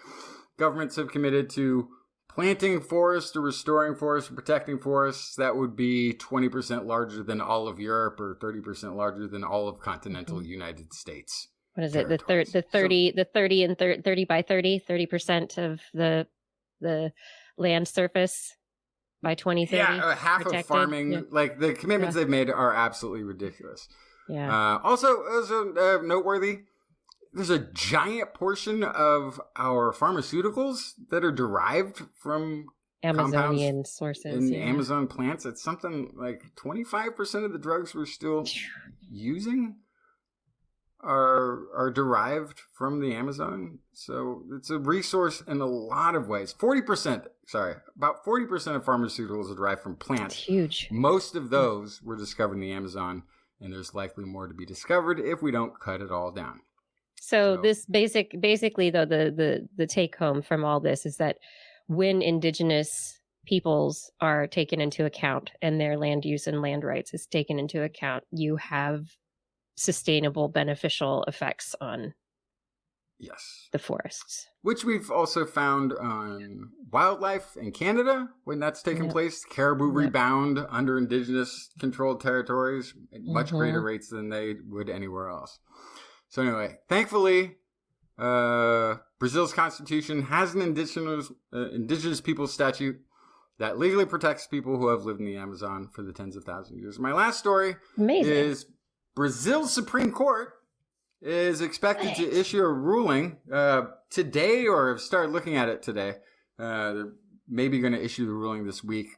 governments have committed to planting forests or restoring forests or protecting forests that would be 20% larger than all of Europe or 30% larger than all of continental United States. What is it? The 30 by 30% of the land surface by 2030. Yeah, half protected. Of farming. Yeah. Like the commitments they've made are absolutely ridiculous. Yeah. Also noteworthy, there's a giant portion of our pharmaceuticals that are derived from Amazonian sources. In Amazon plants. It's something like 25% of the drugs we're still using are derived from the Amazon. So it's a resource in a lot of ways. About 40% of pharmaceuticals are derived from plants. That's huge. Most of those were discovered in the Amazon, and there's likely more to be discovered if we don't cut it all down. So this basically though, the take home from all this is that when indigenous peoples are taken into account and their land use and land rights is taken into account, you have sustainable beneficial effects on the forests. Which we've also found on wildlife in Canada when that's taken place. Caribou rebound under indigenous controlled territories at much greater rates than they would anywhere else. So anyway, thankfully, Brazil's constitution has an indigenous peoples statute that legally protects people who have lived in the Amazon for the tens of thousands of years. My last story is Brazil's Supreme Court is expected to issue a ruling today, or have started looking at it today. They're maybe going to issue the ruling this week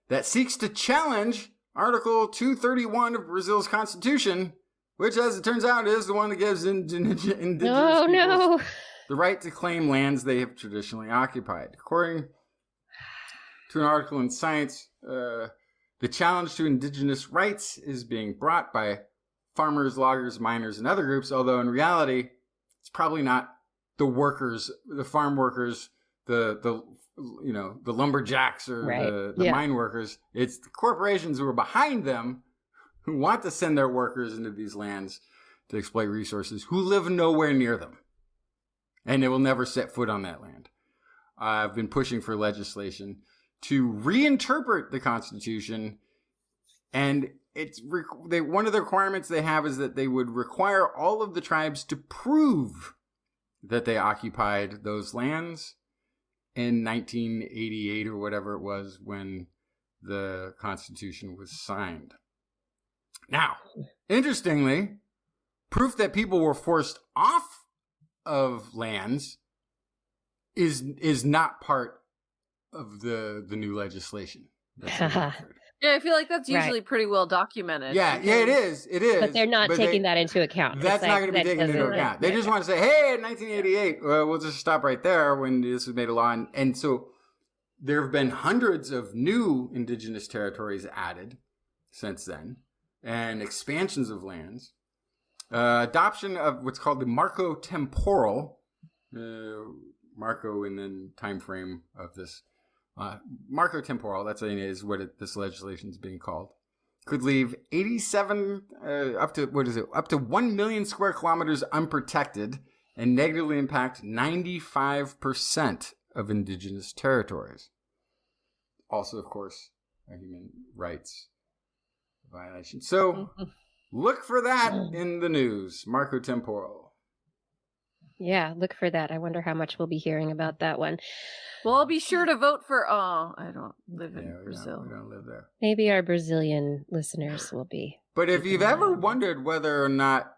that seeks to challenge Article 231 of Brazil's constitution, which, as it turns out, is the one that gives indigenous peoples the right to claim lands they have traditionally occupied. According to an article in Science, the challenge to indigenous rights is being brought by farmers, loggers, miners, and other groups, although in reality, it's probably not the workers, the farm workers, the lumberjacks or the mine workers. It's the corporations who are behind them who want to send their workers into these lands to exploit resources, who live nowhere near them. And they will never set foot on that land. I've been pushing for legislation to reinterpret the Constitution, and one of the requirements they have is that they would require all of the tribes to prove that they occupied those lands in 1988 or whatever it was when the Constitution was signed. Now, interestingly, proof that people were forced off of lands is not part of the new legislation. Yeah, I feel like that's usually pretty well documented. Yeah, it is. It is. But they're not taking that into account. That's not going to be taken into account. They just want to say, hey, in 1988, we'll just stop right there when this was made a law. And so there have been hundreds of new indigenous territories added since then, and expansions of lands. Adoption of what's called the Marco-temporal, Marco and then time frame of this. Marco-temporal, is what this legislation is being called. Could leave 87, up to 1 million square kilometers unprotected and negatively impact 95% of indigenous territories. Also, of course, a human rights violation. So look for that in the news, Marco-temporal. Yeah, look for that. I wonder how much we'll be hearing about that one. Well, I'll be sure to vote for. Oh, I don't live in Brazil. We don't live there. Maybe our Brazilian listeners will be. But if you've ever wondered whether or not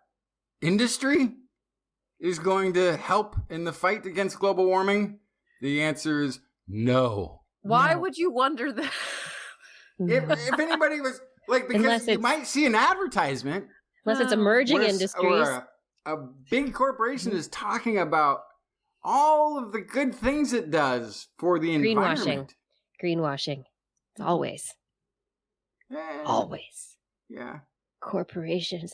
industry is going to help in the fight against global warming, the answer is no. Why would you wonder that? If anybody was like, because you might see an advertisement. Unless it's emerging industries. Or a big corporation is talking about all of the good things it does for the environment. Greenwashing. It's always. Always. Yeah. Corporations.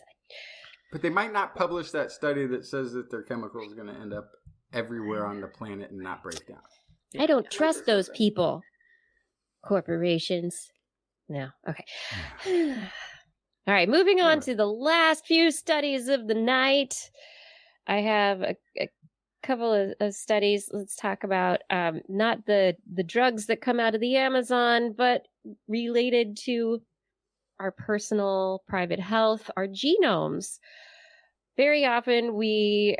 But they might not publish that study that says that their chemical is going to end up everywhere on the planet and not break down. I don't trust those people. Corporations. No. Okay. All right. Moving on to the last few studies of the night. I have a couple of studies. Let's talk about not the drugs that come out of the Amazon, but related to our personal private health, our genomes. Very often we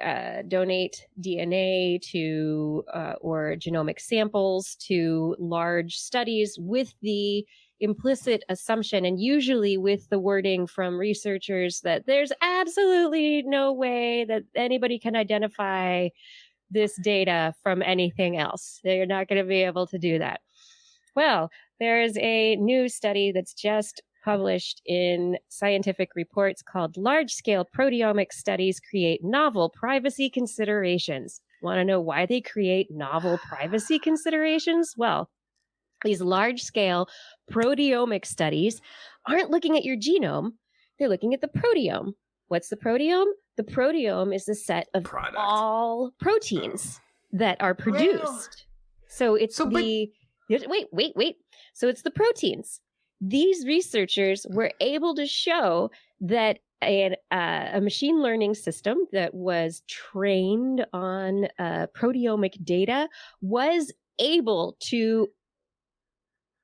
donate DNA to or genomic samples to large studies with the implicit assumption, and usually with the wording from researchers, that there's absolutely no way that anybody can identify this data from anything else. They're not going to be able to do that. Well, there is a new study that's just published in Scientific Reports called Large-Scale Proteomics Studies Create Novel Privacy Considerations. Want to know why they create novel privacy considerations? Well, these large-scale proteomic studies aren't looking at your genome. They're looking at the proteome. What's the proteome? The proteome is the set of all proteins that are produced. So it's wait. So it's the proteins. These researchers were able to show that a machine learning system that was trained on proteomic data was able to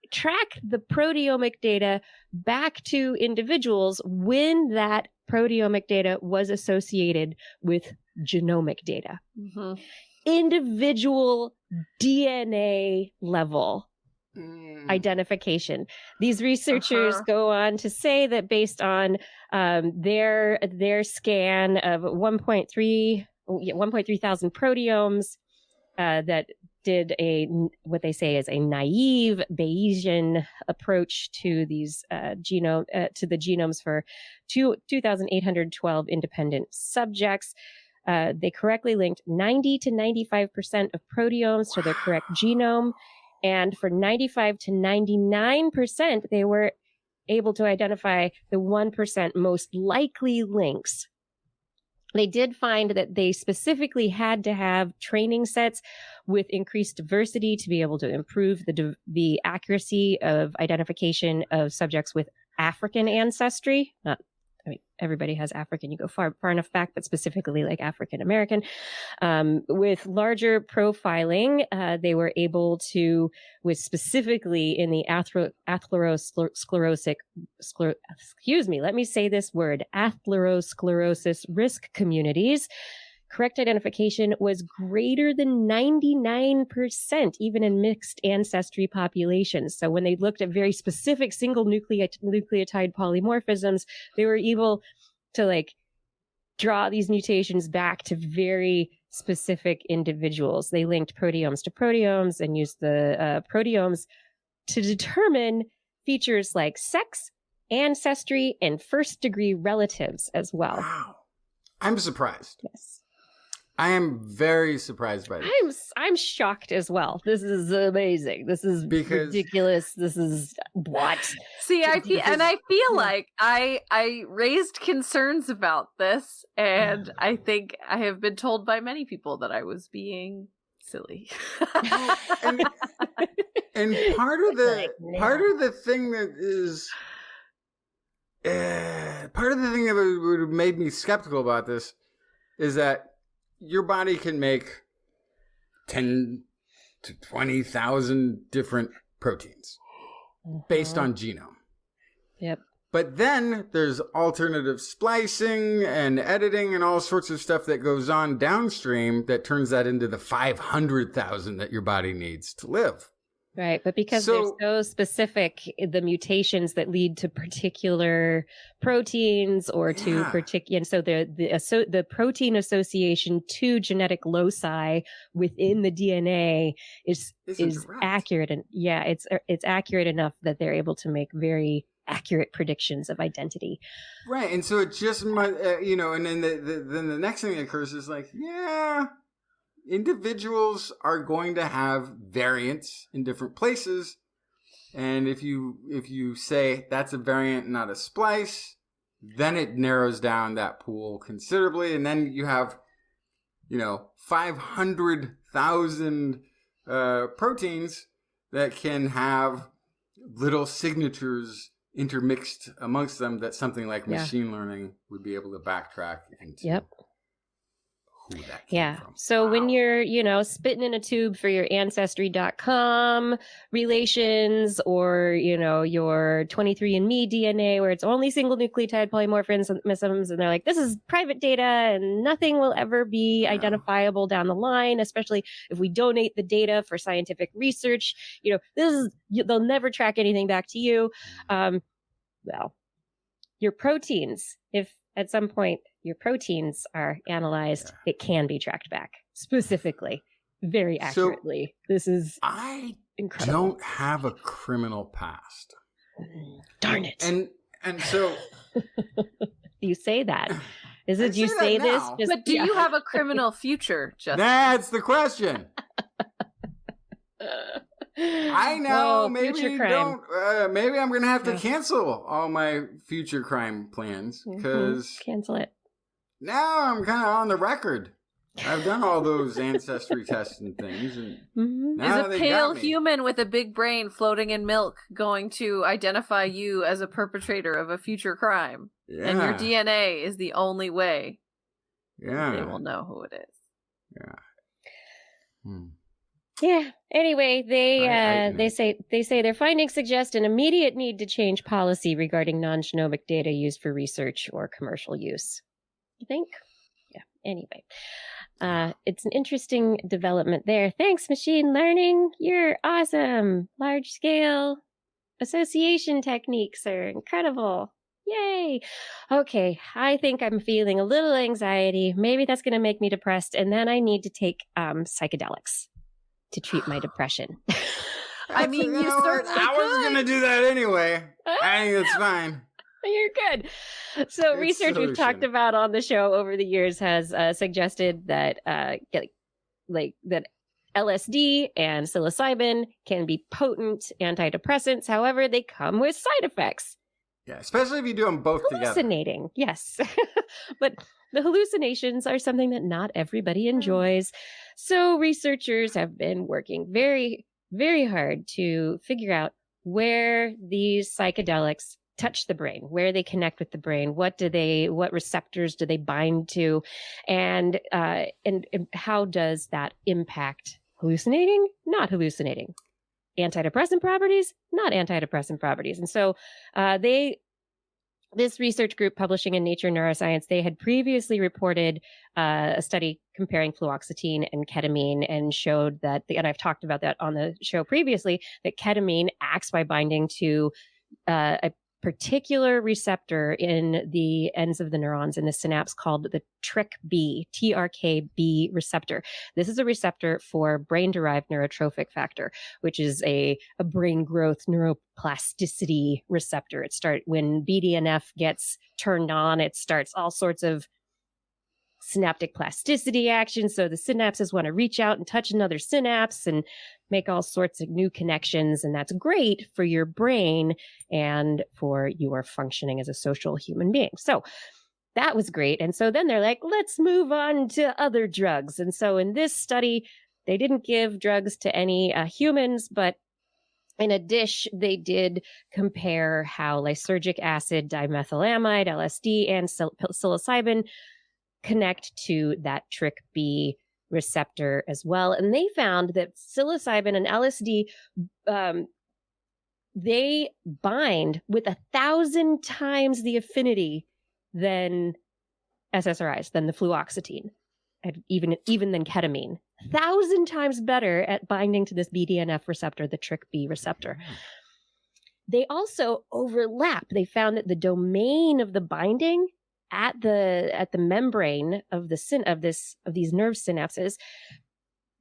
track the proteomic data back to individuals when that proteomic data was associated with genomic data. Mm-hmm. Individual DNA level identification. These researchers go on to say that based on their scan of 1.3 thousand proteomes that did what they say is a naive Bayesian approach to these to the genomes for 2,812 independent subjects. They correctly linked 90 to 95% of proteomes to their correct genome. And for 95 to 99%, they were able to identify the 1% most likely links. They did find that they specifically had to have training sets with increased diversity to be able to improve the accuracy of identification of subjects with African ancestry. Everybody has African. You go far enough back, but specifically like African American. With larger profiling, they were able to, with specifically in the atherosclerosis risk communities, correct identification was greater than 99%, even in mixed ancestry populations. So when they looked at very specific single nucleotide polymorphisms, they were able to draw these mutations back to very specific individuals. They linked proteomes to proteomes and used the proteomes to determine features like sex, ancestry, and first-degree relatives as well. Wow. I'm surprised. Yes. I am very surprised by this. I'm shocked as well. This is amazing. This is ridiculous. This is what? See, I feel like I raised concerns about this, and I think I have been told by many people that I was being silly. and part of the thing that is part of the thing that would have made me skeptical about this is that your body can make 10 to 20,000 different proteins based on genome. Yep. But then there's alternative splicing and editing and all sorts of stuff that goes on downstream that turns that into the 500,000 that your body needs to live. Right, but because they're so specific, the mutations that lead to particular proteins or to particular, and so the protein association to genetic loci within the DNA is accurate, and it's accurate enough that they're able to make very accurate predictions of identity. Right, and so it just might, and then the next thing that occurs is like, individuals are going to have variants in different places, and if you say that's a variant, not a splice, then it narrows down that pool considerably, and then you have 500,000 proteins that can have little signatures intermixed amongst them that something like machine learning would be able to backtrack into. Yep. Who that came from. So when you're, spitting in a tube for your ancestry.com relations or, your 23andMe DNA where it's only single nucleotide polymorphisms and they're like, this is private data and nothing will ever be identifiable down the line, especially if we donate the data for scientific research. They'll never track anything back to you. Well, your proteins, if at some point your proteins are analyzed, it can be tracked back specifically, very accurately. So this is incredible. I don't have a criminal past. Darn it. And so you say that. Is it you say this? But do you have a criminal future, Justin? That's the question. I know. Maybe you don't. Maybe I'm going to have to cancel all my future crime plans because cancel it. Now I'm kind of on the record. I've done all those ancestry tests and things. And now is a pale human with a big brain floating in milk going to identify you as a perpetrator of a future crime? Yeah. And your DNA is the only way they Yeah. will know who it is. Yeah. Yeah. Anyway, they say their findings suggest an immediate need to change policy regarding non-genomic data used for research or commercial use. You think? Yeah. Anyway, it's an interesting development there. Thanks, machine learning. You're awesome. Large scale association techniques are incredible. Yay. Okay. I think I'm feeling a little anxiety. Maybe that's going to make me depressed. And then I need to take psychedelics to treat my depression. I mean, you certainly I was going to do that anyway. I think it's fine. You're good. So research we've talked about on the show over the years has suggested that that LSD and psilocybin can be potent antidepressants. However, they come with side effects. Yeah, especially if you do them both together. Hallucinating, yes. But the hallucinations are something that not everybody enjoys. So researchers have been working very, very hard to figure out where these psychedelics touch the brain, where they connect with the brain, what receptors do they bind to, and how does that impact hallucinating, not hallucinating, antidepressant properties, not antidepressant properties. And so this research group publishing in Nature Neuroscience, they had previously reported a study comparing fluoxetine and ketamine and showed that, and I've talked about that on the show previously, that ketamine acts by binding to a particular receptor in the ends of the neurons in the synapse called the TRKB receptor. This is a receptor for brain-derived neurotrophic factor, which is a brain growth neuroplasticity receptor. When BDNF gets turned on, it starts all sorts of synaptic plasticity action. So the synapses want to reach out and touch another synapse and make all sorts of new connections. And that's great for your brain and for your functioning as a social human being. So that was great. And so then they're like, let's move on to other drugs. And so in this study, they didn't give drugs to any humans, but in a dish, they did compare how lysergic acid, dimethylamide, LSD, and psilocybin connect to that TRK-B receptor as well. And they found that psilocybin and LSD, they bind with 1,000 times the affinity than SSRIs, than the fluoxetine, and even than ketamine. 1,000 times better at binding to this BDNF receptor, the TRK-B receptor. They also overlap. They found that the domain of the binding at the membrane of these nerve synapses,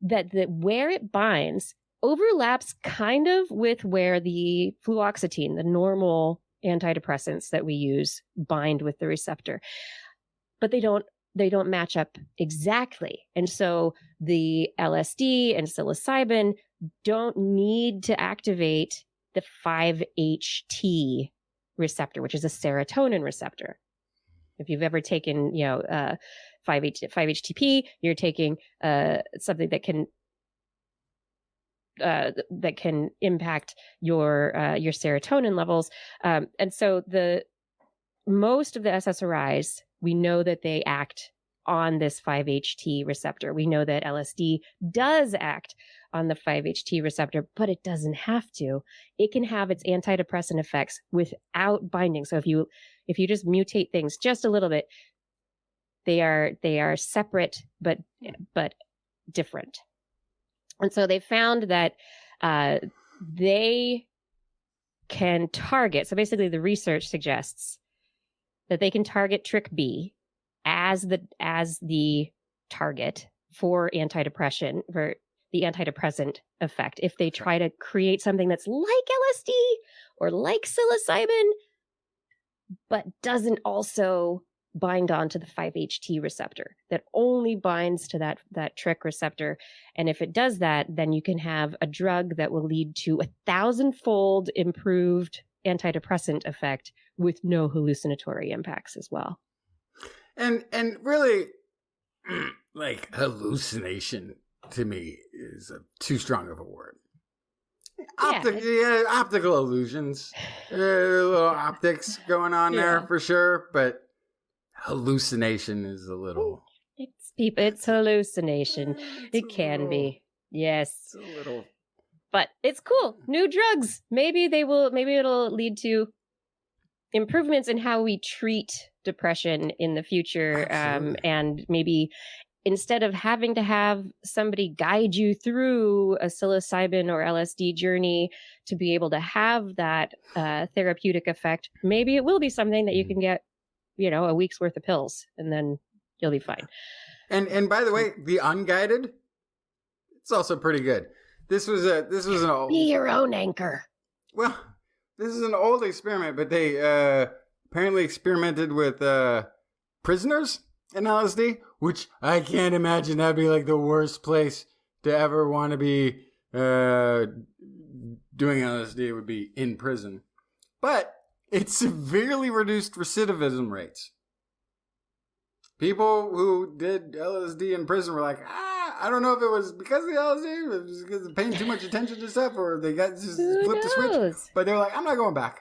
that where it binds overlaps kind of with where the fluoxetine, the normal antidepressants that we use, bind with the receptor, but they don't match up exactly. And so the LSD and psilocybin don't need to activate the 5-HT receptor, which is a serotonin receptor. If you've ever taken, 5-HTP, you're taking something that can impact your serotonin levels. And so most of the SSRIs, we know that they act on this 5-HT receptor. We know that LSD does act on the 5-HT receptor, but it doesn't have to. It can have its antidepressant effects without binding. So if you just mutate things just a little bit, they are separate but different. And so they found that they can target. So basically, the research suggests that they can target TRK-B as the target for antidepressant, for the antidepressant effect. If they try to create something that's like LSD or like psilocybin, but doesn't also bind onto the 5-HT receptor, that only binds to that TRK receptor. And if it does that, then you can have a drug that will lead to 1,000-fold improved antidepressant effect with no hallucinatory impacts as well. And really, like, hallucination to me is too strong of a word. Optical illusions, little optics going on there for sure, but hallucination is a little. It's hallucination. It can be, yes. It's a little. But it's cool. New drugs. Maybe it'll lead to improvements in how we treat depression in the future. And maybe instead of having to have somebody guide you through a psilocybin or LSD journey to be able to have that therapeutic effect, maybe it will be something that you can get, a week's worth of pills, and then you'll be fine. And by the way, the unguided, it's also pretty good. This was an old. Be your own anchor. Well, this is an old experiment, but they apparently experimented with prisoners in LSD, which I can't imagine that'd be like the worst place to ever want to be doing LSD. Would be in prison, but it severely reduced recidivism rates. People who did LSD in prison were like, I don't know if it was because of the LSD, it was because of paying too much attention to stuff, or they got just flipped the switch. But they're like, I'm not going back.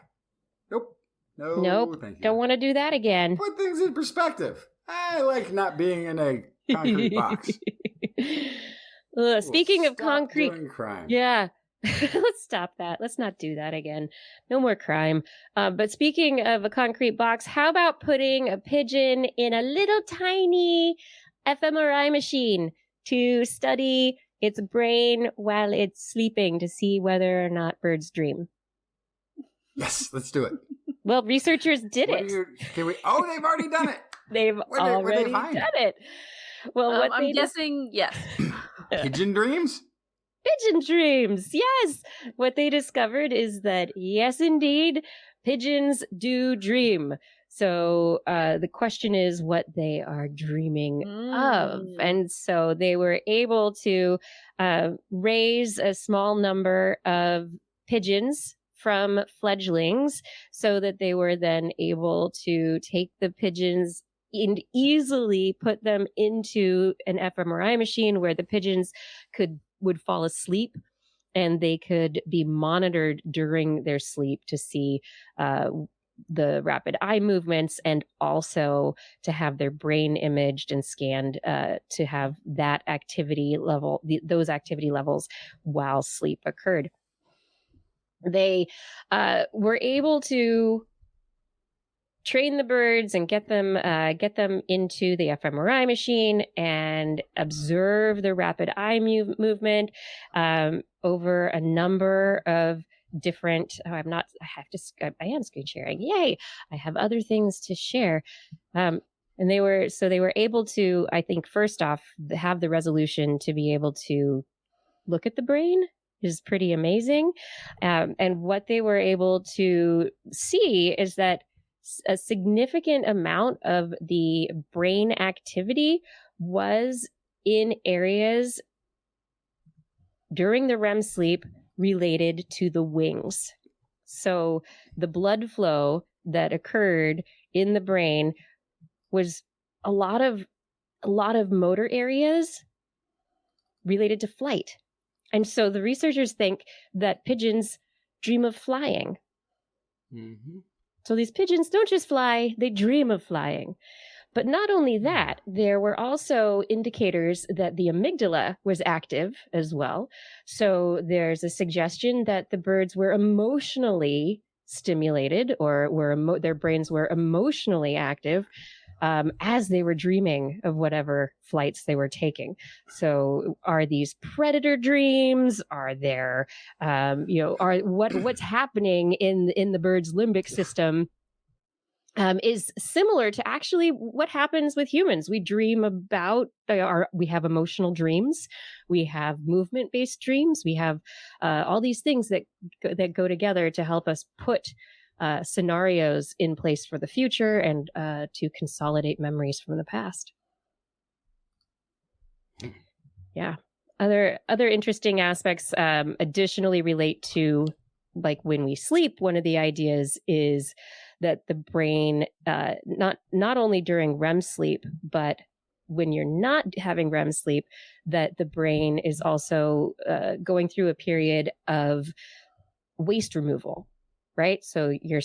Nope. Thank you. Don't want to do that again. Put things in perspective. I like not being in a concrete box. Speaking of concrete, doing crime. Yeah. Let's stop that. Let's not do that again. No more crime. But speaking of a concrete box, how about putting a pigeon in a little tiny fMRI machine to study its brain while it's sleeping to see whether or not birds dream? Yes, let's do it. Well, researchers did it. They've already done it. They've already done it. Well, I'm guessing yes. Pigeon dreams? Pigeon dreams, yes. What they discovered is that, yes, indeed, pigeons do dream. So the question is what they are dreaming of. And so they were able to raise a small number of pigeons from fledglings so that they were then able to take the pigeons and easily put them into an fMRI machine where the pigeons would fall asleep, and they could be monitored during their sleep to see the rapid eye movements, and also to have their brain imaged and scanned to have that activity level, those activity levels while sleep occurred. They were able to train the birds and get them into the fMRI machine and observe the rapid eye movement over a number of different. I am screen sharing. Yay! I have other things to share. And they were able to, I think, first off, have the resolution to be able to look at the brain is pretty amazing. And what they were able to see is that a significant amount of the brain activity was in areas during the REM sleep related to the wings. So the blood flow that occurred in the brain was a lot of motor areas related to flight. And so the researchers think that pigeons dream of flying. Mm-hmm. So these pigeons don't just fly, they dream of flying. But not only that, there were also indicators that the amygdala was active as well. So there's a suggestion that the birds were emotionally stimulated, or their brains were emotionally active as they were dreaming of whatever flights they were taking. So are these predator dreams? Are there, what's happening in the bird's limbic system is similar to actually what happens with humans. We dream about, we have emotional dreams, we have movement-based dreams, we have all these things that go together to help us put scenarios in place for the future and to consolidate memories from the past. Yeah. Other interesting aspects additionally relate to, like, when we sleep. One of the ideas is that the brain, not only during REM sleep, but when you're not having REM sleep, that the brain is also going through a period of waste removal, right? So you're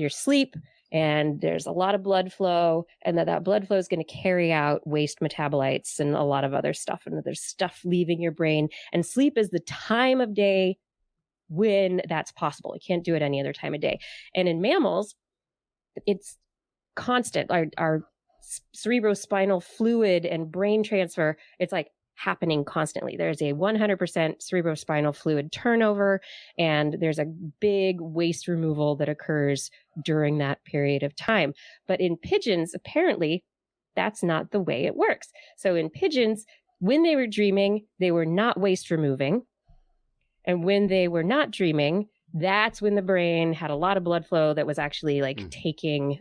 asleep and there's a lot of blood flow, and that blood flow is going to carry out waste metabolites and a lot of other stuff. And there's stuff leaving your brain, and sleep is the time of day when that's possible. You can't do it any other time of day. And in mammals, it's constant. Our cerebrospinal fluid and brain transfer, it's like happening constantly. There's a 100% cerebrospinal fluid turnover, and there's a big waste removal that occurs during that period of time. But in pigeons, apparently, that's not the way it works. So in pigeons, when they were dreaming, they were not waste removing. And when they were not dreaming, that's when the brain had a lot of blood flow that was actually like taking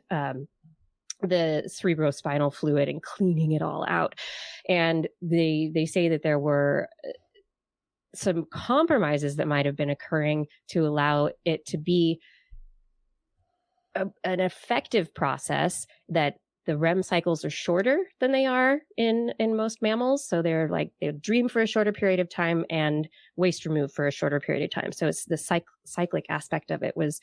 the cerebrospinal fluid and cleaning it all out. And they say that there were some compromises that might have been occurring to allow it to be an effective process, that the REM cycles are shorter than they are in most mammals. So they're like, they dream for a shorter period of time and waste remove for a shorter period of time. So it's the cyclic aspect of it was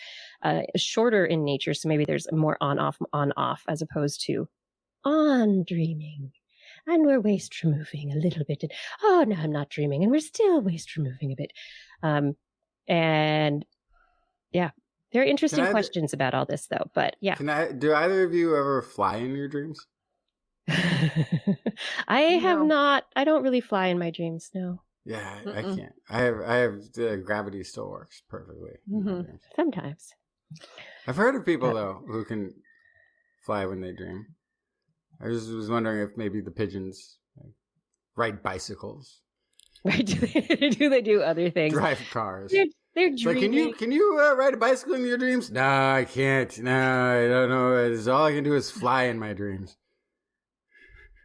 shorter in nature. So maybe there's more on off as opposed to on dreaming. And we're waste removing a little bit. And, oh, no, I'm not dreaming. And we're still waste removing a bit. And yeah. There are interesting questions about all this, though. But yeah. Do either of you ever fly in your dreams? I have not. I don't really fly in my dreams. No. Yeah, I can't. I have gravity still works perfectly. Mm-hmm. Sometimes. I've heard of people though who can fly when they dream. I just was wondering if maybe the pigeons ride bicycles. Right? Do they do other things? Drive cars. They're It's like, dreaming. can you ride a bicycle in your dreams? No, I can't. No, I don't know. All I can do is fly in my dreams.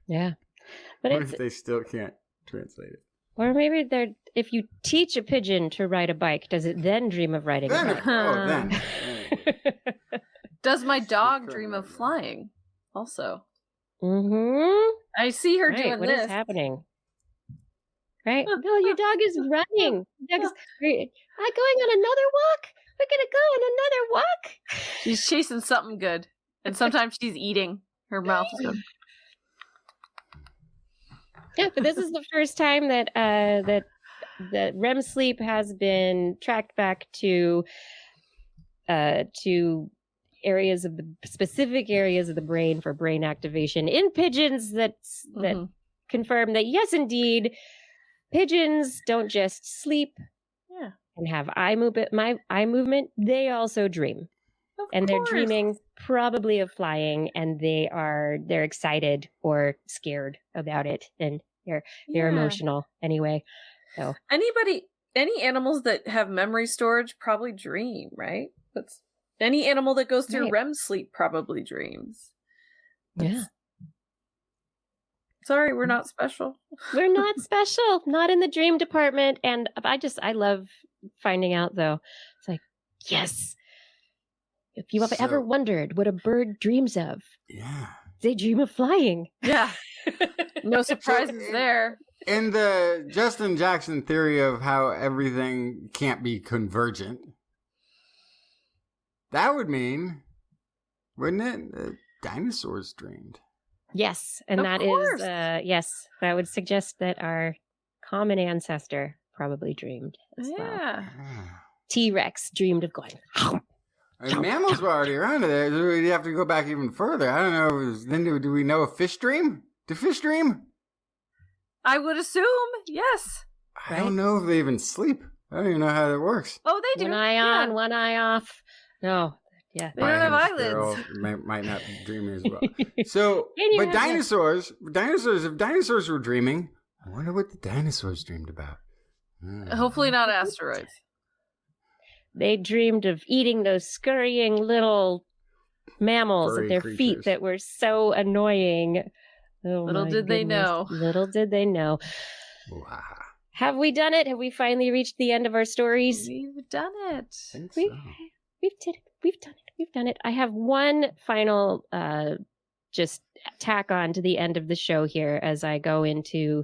Yeah. But What it's, if they still can't translate it? or maybe if you teach a pigeon to ride a bike, does it then dream of riding Then, a bike? then. Does my dog Secret dream right of now. flying? Also, Mm-hmm. I see her Right, doing what this. is happening? Right? No, your dog is running. Your dog's, I'm going on another walk. We're going to go on another walk. She's chasing something good, and sometimes she's eating. Her mouth is good. Yeah, but this is the first time that that REM sleep has been tracked back to areas of the specific areas of the brain for brain activation in pigeons that Mhm. confirm that yes, indeed, pigeons don't just sleep Yeah. and have eye movement. They also dream, Of and they're course. dreaming probably of flying, and they're excited or scared about it, and they're Yeah. emotional anyway. So Any animals that have memory storage probably dream, right? That's any animal that goes through Right. REM sleep probably dreams. yeah, Sorry, we're not special. we're not special, not in the dream department. And I love finding out though. It's like, yes, if you have ever So- wondered what a bird dreams of, Yeah. they dream of flying. Yeah. No surprises So, there. In the Justin Jackson theory of how everything can't be convergent, that would mean, wouldn't it, that dinosaurs dreamed? Yes, and Of that is course. yes, that would suggest that our common ancestor probably dreamed as well. Yeah. T-Rex dreamed of going. And mammals were already around there. So we'd have to go back even further. I don't know. Then do we know a fish dream? Do fish dream? I would assume, yes. I don't know if they even sleep. I don't even know how that works. Oh, they do. One eye Yeah. on, one eye off. No, yeah. They don't have Lion sparrow eyelids. might not be dreaming as well. So, Anyway, but dinosaurs, if dinosaurs were dreaming, I wonder what the dinosaurs dreamed about. Hopefully not asteroids. They dreamed of eating those scurrying little mammals Furry at their creatures. feet that were so annoying. Oh, Little my did they goodness. know. Little did they know. Wow. Have we done it? Have we finally reached the end of our stories? We've done it. I think We- so. We've did it. We've done it. We've done it. I have one final just tack on to the end of the show here as I go into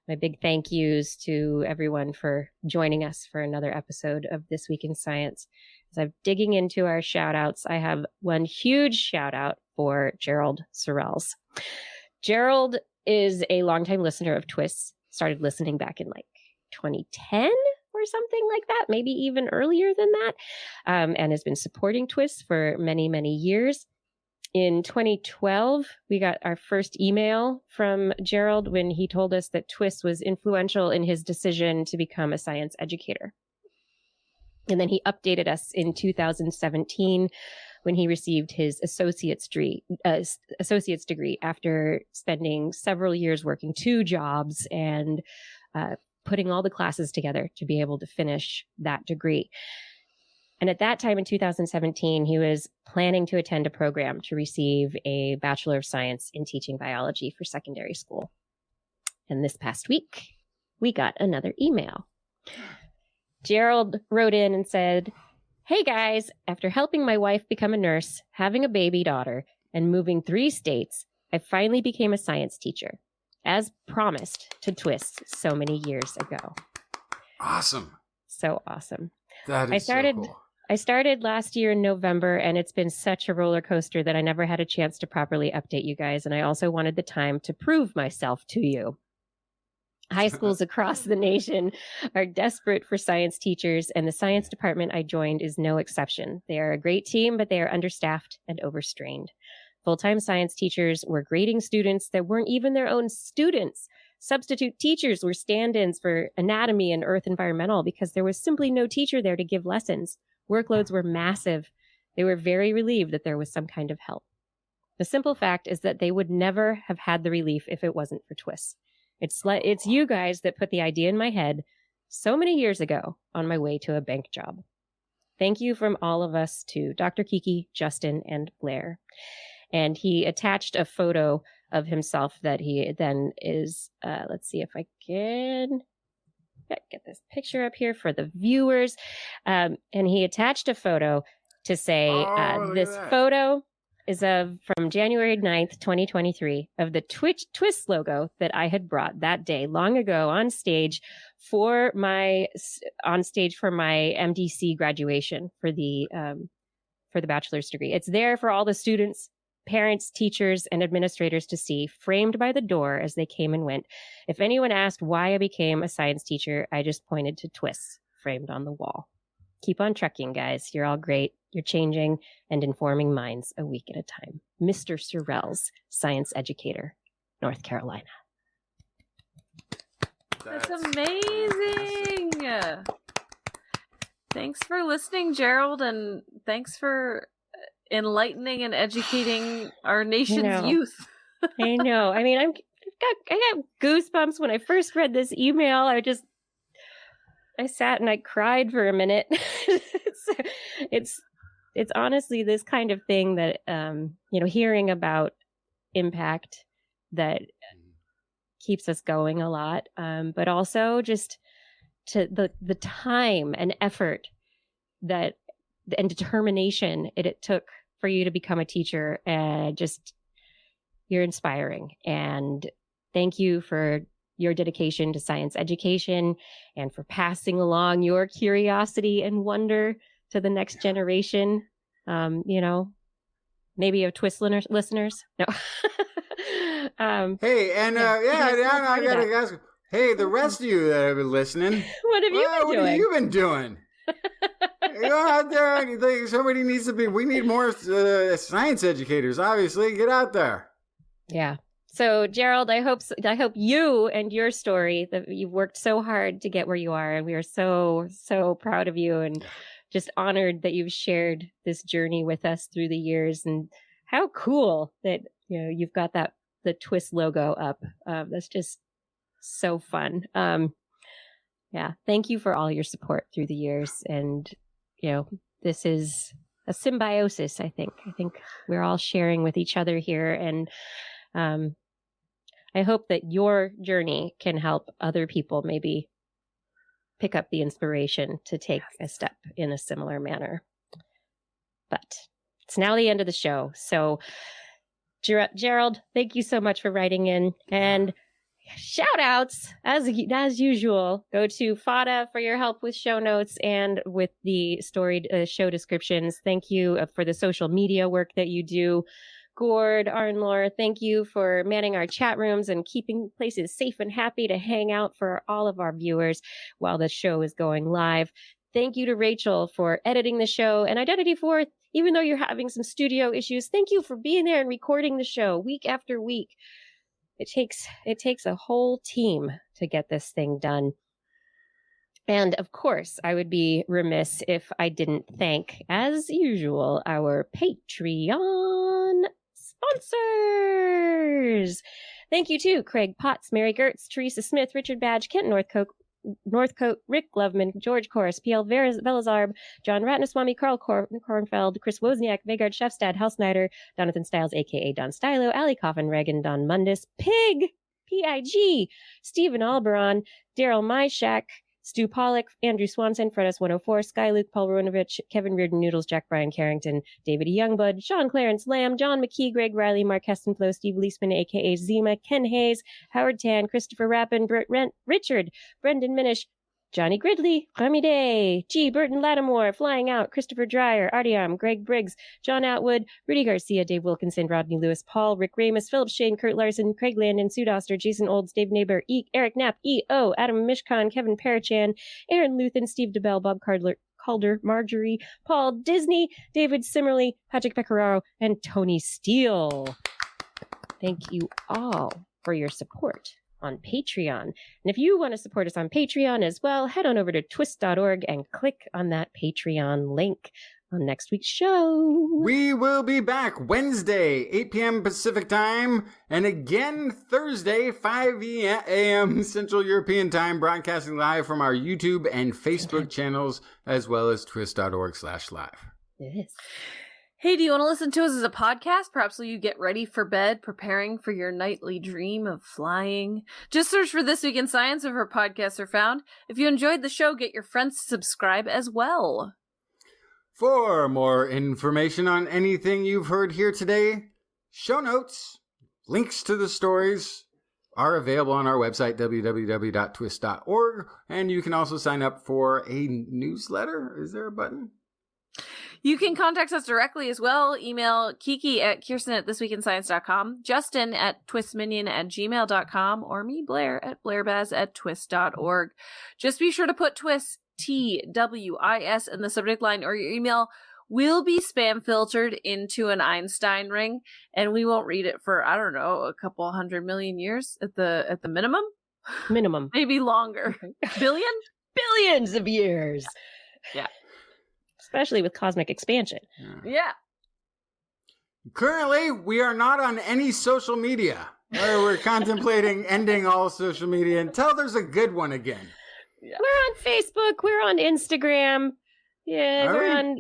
my big thank yous to everyone for joining us for another episode of This Week in Science. As I'm digging into our shout outs, I have one huge shout out for Gerald Sorrells. Gerald is a longtime listener of TWIS, started listening back in like 2010 or something like that, maybe even earlier than that, and has been supporting TWIS for many, many years. In 2012, we got our first email from Gerald when he told us that TWIS was influential in his decision to become a science educator. And then he updated us in 2017 when he received his associate's degree after spending several years working 2 jobs and putting all the classes together to be able to finish that degree. And at that time in 2017, he was planning to attend a program to receive a Bachelor of Science in Teaching Biology for secondary school. And this past week, we got another email. Gerald wrote in and said, "Hey guys, after helping my wife become a nurse, having a baby daughter, and moving 3 states, I finally became a science teacher, as promised to TWIS so many years ago." Awesome. So awesome. That is so cool. I started last year in November, and it's been such a roller coaster that I never had a chance to properly update you guys. And I also wanted the time to prove myself to you. High schools across the nation are desperate for science teachers, and the science department I joined is no exception. They are a great team, but they are understaffed and overstrained. Full-time science teachers were grading students that weren't even their own students. Substitute teachers were stand-ins for anatomy and earth environmental because there was simply no teacher there to give lessons. Workloads were massive. They were very relieved that there was some kind of help. The simple fact is that they would never have had the relief if it wasn't for TWIS. It's you guys that put the idea in my head, so many years ago on my way to a bank job. Thank you from all of us to Dr. Kiki, Justin, and Blair. And he attached a photo of himself that he then is, let's see if I can get this picture up here for the viewers. And he attached a photo to say, this photo is from January 9th, 2023, of the TWIS logo that I had brought that day long ago on stage for my MDC graduation for the bachelor's degree. It's there for all the students, parents, teachers, and administrators to see, framed by the door as they came and went. If anyone asked why I became a science teacher, I just pointed to TWIS framed on the wall. Keep on trucking, guys. You're all great. You're changing and informing minds a week at a time. Mr. Sorrells, science educator, North Carolina. That's amazing. Thanks for listening, Gerald, and thanks for enlightening and educating our nation's youth. I know. I mean, I got goosebumps when I first read this email. I sat and I cried for a minute. It's honestly this kind of thing that, hearing about impact that keeps us going a lot. But also just to the time and effort and determination it took for you to become a teacher. You're inspiring. And thank you for your dedication to science education and for passing along your curiosity and wonder to the next generation. Maybe of TWIS listeners. No. Hey, and I gotta ask. Hey, the rest of you that have been listening, what have you been doing? What have you been doing? Go out there and you think somebody needs to be. We need more science educators. Obviously, get out there. Yeah. So, Gerald, I hope you and your story, that you've worked so hard to get where you are, and we are so, so proud of you and just honored that you've shared this journey with us through the years. And how cool that you've got the TWIS logo up. That's just so fun. Thank you for all your support through the years. And this is a symbiosis. I think we're all sharing with each other here, and I hope that your journey can help other people maybe pick up the inspiration to take a step in a similar manner. But it's now the end of the show. So, Gerald, thank you so much for writing in. And shout outs, as usual, go to Fada for your help with show notes and with the storied show descriptions. Thank you for the social media work that you do. Gord, Arnlor, thank you for manning our chat rooms and keeping places safe and happy to hang out for all of our viewers while the show is going live. Thank you to Rachel for editing the show, and Identity Fourth, even though you're having some studio issues, thank you for being there and recording the show week after week. It takes a whole team to get this thing done. And of course, I would be remiss if I didn't thank, as usual, our Patreon sponsors. Thank you to Craig Potts, Mary Gertz, Teresa Smith, Richard Badge, Kent Northcote, Rick Loveman, George Korris, P.L. Velazarb, John Ratnaswamy, Carl Kornfeld, Chris Wozniak, Vegard Shefstad, Hal Snyder, Jonathan Stiles, a.k.a. Don Stylo, Ali Coffin, Reagan, Don Mundis, Pig, P-I-G, Stephen Alberon, Daryl Myshak, Stu Pollock, Andrew Swanson, Fredas 104, Sky Luke, Paul Ruinovich, Kevin Reardon Noodles, Jack Bryan Carrington, David E. Youngblood, Sean Clarence Lamb, John McKee, Greg Riley, Mark Hestenflow, Steve Leisman, a.k.a. Zima, Ken Hayes, Howard Tan, Christopher Rappin, Richard, Brendan Minish, Johnny Gridley, Rami Day, G. Burton Lattimore, Flying Out, Christopher Dreyer, Artyom, Greg Briggs, John Atwood, Rudy Garcia, Dave Wilkinson, Rodney Lewis, Paul, Rick Ramus, Philip Shane, Kurt Larson, Craig Landon, Sue Doster, Jason Olds, Dave Neighbor, Eric Knapp, E.O., Adam Mishkan, Kevin Parachan, Aaron Luthen, Steve DeBell, Bob Calder, Marjorie, Paul Disney, David Simmerly, Patrick Pecoraro, and Tony Steele. Thank you all for your support on Patreon. And if you want to support us on Patreon as well, head on over to twist.org and click on that Patreon link. on next week's show. We will be back Wednesday, 8 p.m. Pacific Time, and again Thursday, 5 a.m. Central European Time, broadcasting live from our YouTube and Facebook channels, as well as twist.org/live. Yes. Hey, do you want to listen to us as a podcast? Perhaps will you get ready for bed, preparing for your nightly dream of flying? Just search for This Week in Science wherever podcasts are found. If you enjoyed the show, get your friends to subscribe as well. For more information on anything you've heard here today, show notes, links to the stories are available on our website, www.twist.org, and you can also sign up for a newsletter. Is there a button? You can contact us directly as well. Email Kiki at Kirsten@thisweekinscience.com, Justin at twistminion@gmail.com, or me, Blair, at blairbaz@twist.org. Just be sure to put TWIS, TWIS, in the subject line, or your email will be spam filtered into an Einstein ring, and we won't read it for, I don't know, a couple 100 million years at the minimum? Minimum. Maybe longer. Billion? Billions of years. Yeah. Especially with cosmic expansion. Yeah. Currently, we are not on any social media. We're contemplating ending all social media until there's a good one again. Yeah. We're on Facebook. We're on Instagram. Yeah, we're on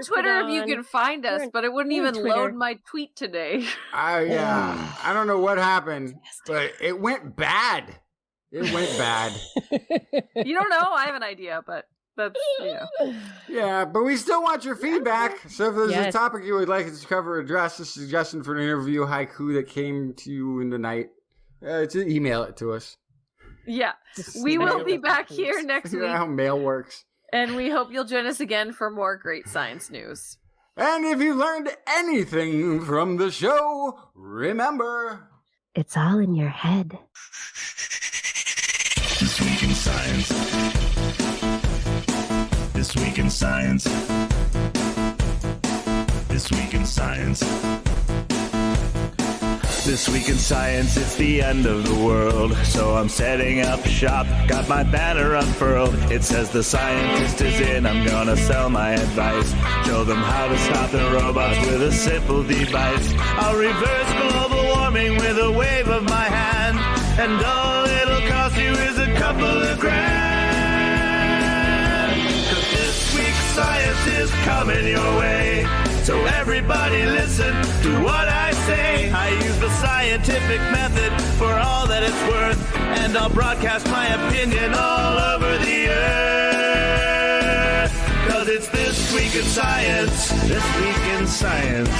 Twitter if you can find us, but it wouldn't even load my tweet today. Yeah. I don't know what happened, but it went bad. It went bad. You don't know? I have an idea, but that's, Yeah, but we still want your feedback. So if there's a topic you would like us to cover, address a suggestion for an interview haiku that came to you in the night, just email it to us. Yeah. We will be back here next week. You know how mail works. And we hope you'll join us again for more great science news. And if you learned anything from the show, remember, it's all in your head. This Week in Science. This Week in Science. This Week in Science. This Week in Science, it's the end of the world. So I'm setting up shop, got my banner unfurled. It says the scientist is in, I'm gonna sell my advice. Show them how to stop the robots with a simple device. I'll reverse global warming with a wave of my hand. And all it'll cost you is a couple of grand. 'Cause this week's science is coming your way. So everybody listen to what I say. I use the scientific method for all that it's worth. And I'll broadcast my opinion all over the earth. 'Cause it's This Week in Science. This Week in Science.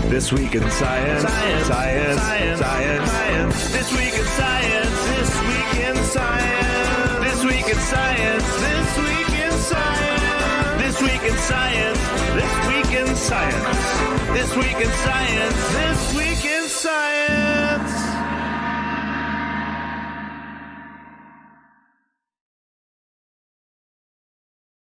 This Week in Science. Science. Science. Science. Science. Science. This Week in Science. This Week in Science. This Week in Science. This Week in Science. This Week in Science. This Week in Science. This Week in Science. This Week in Science.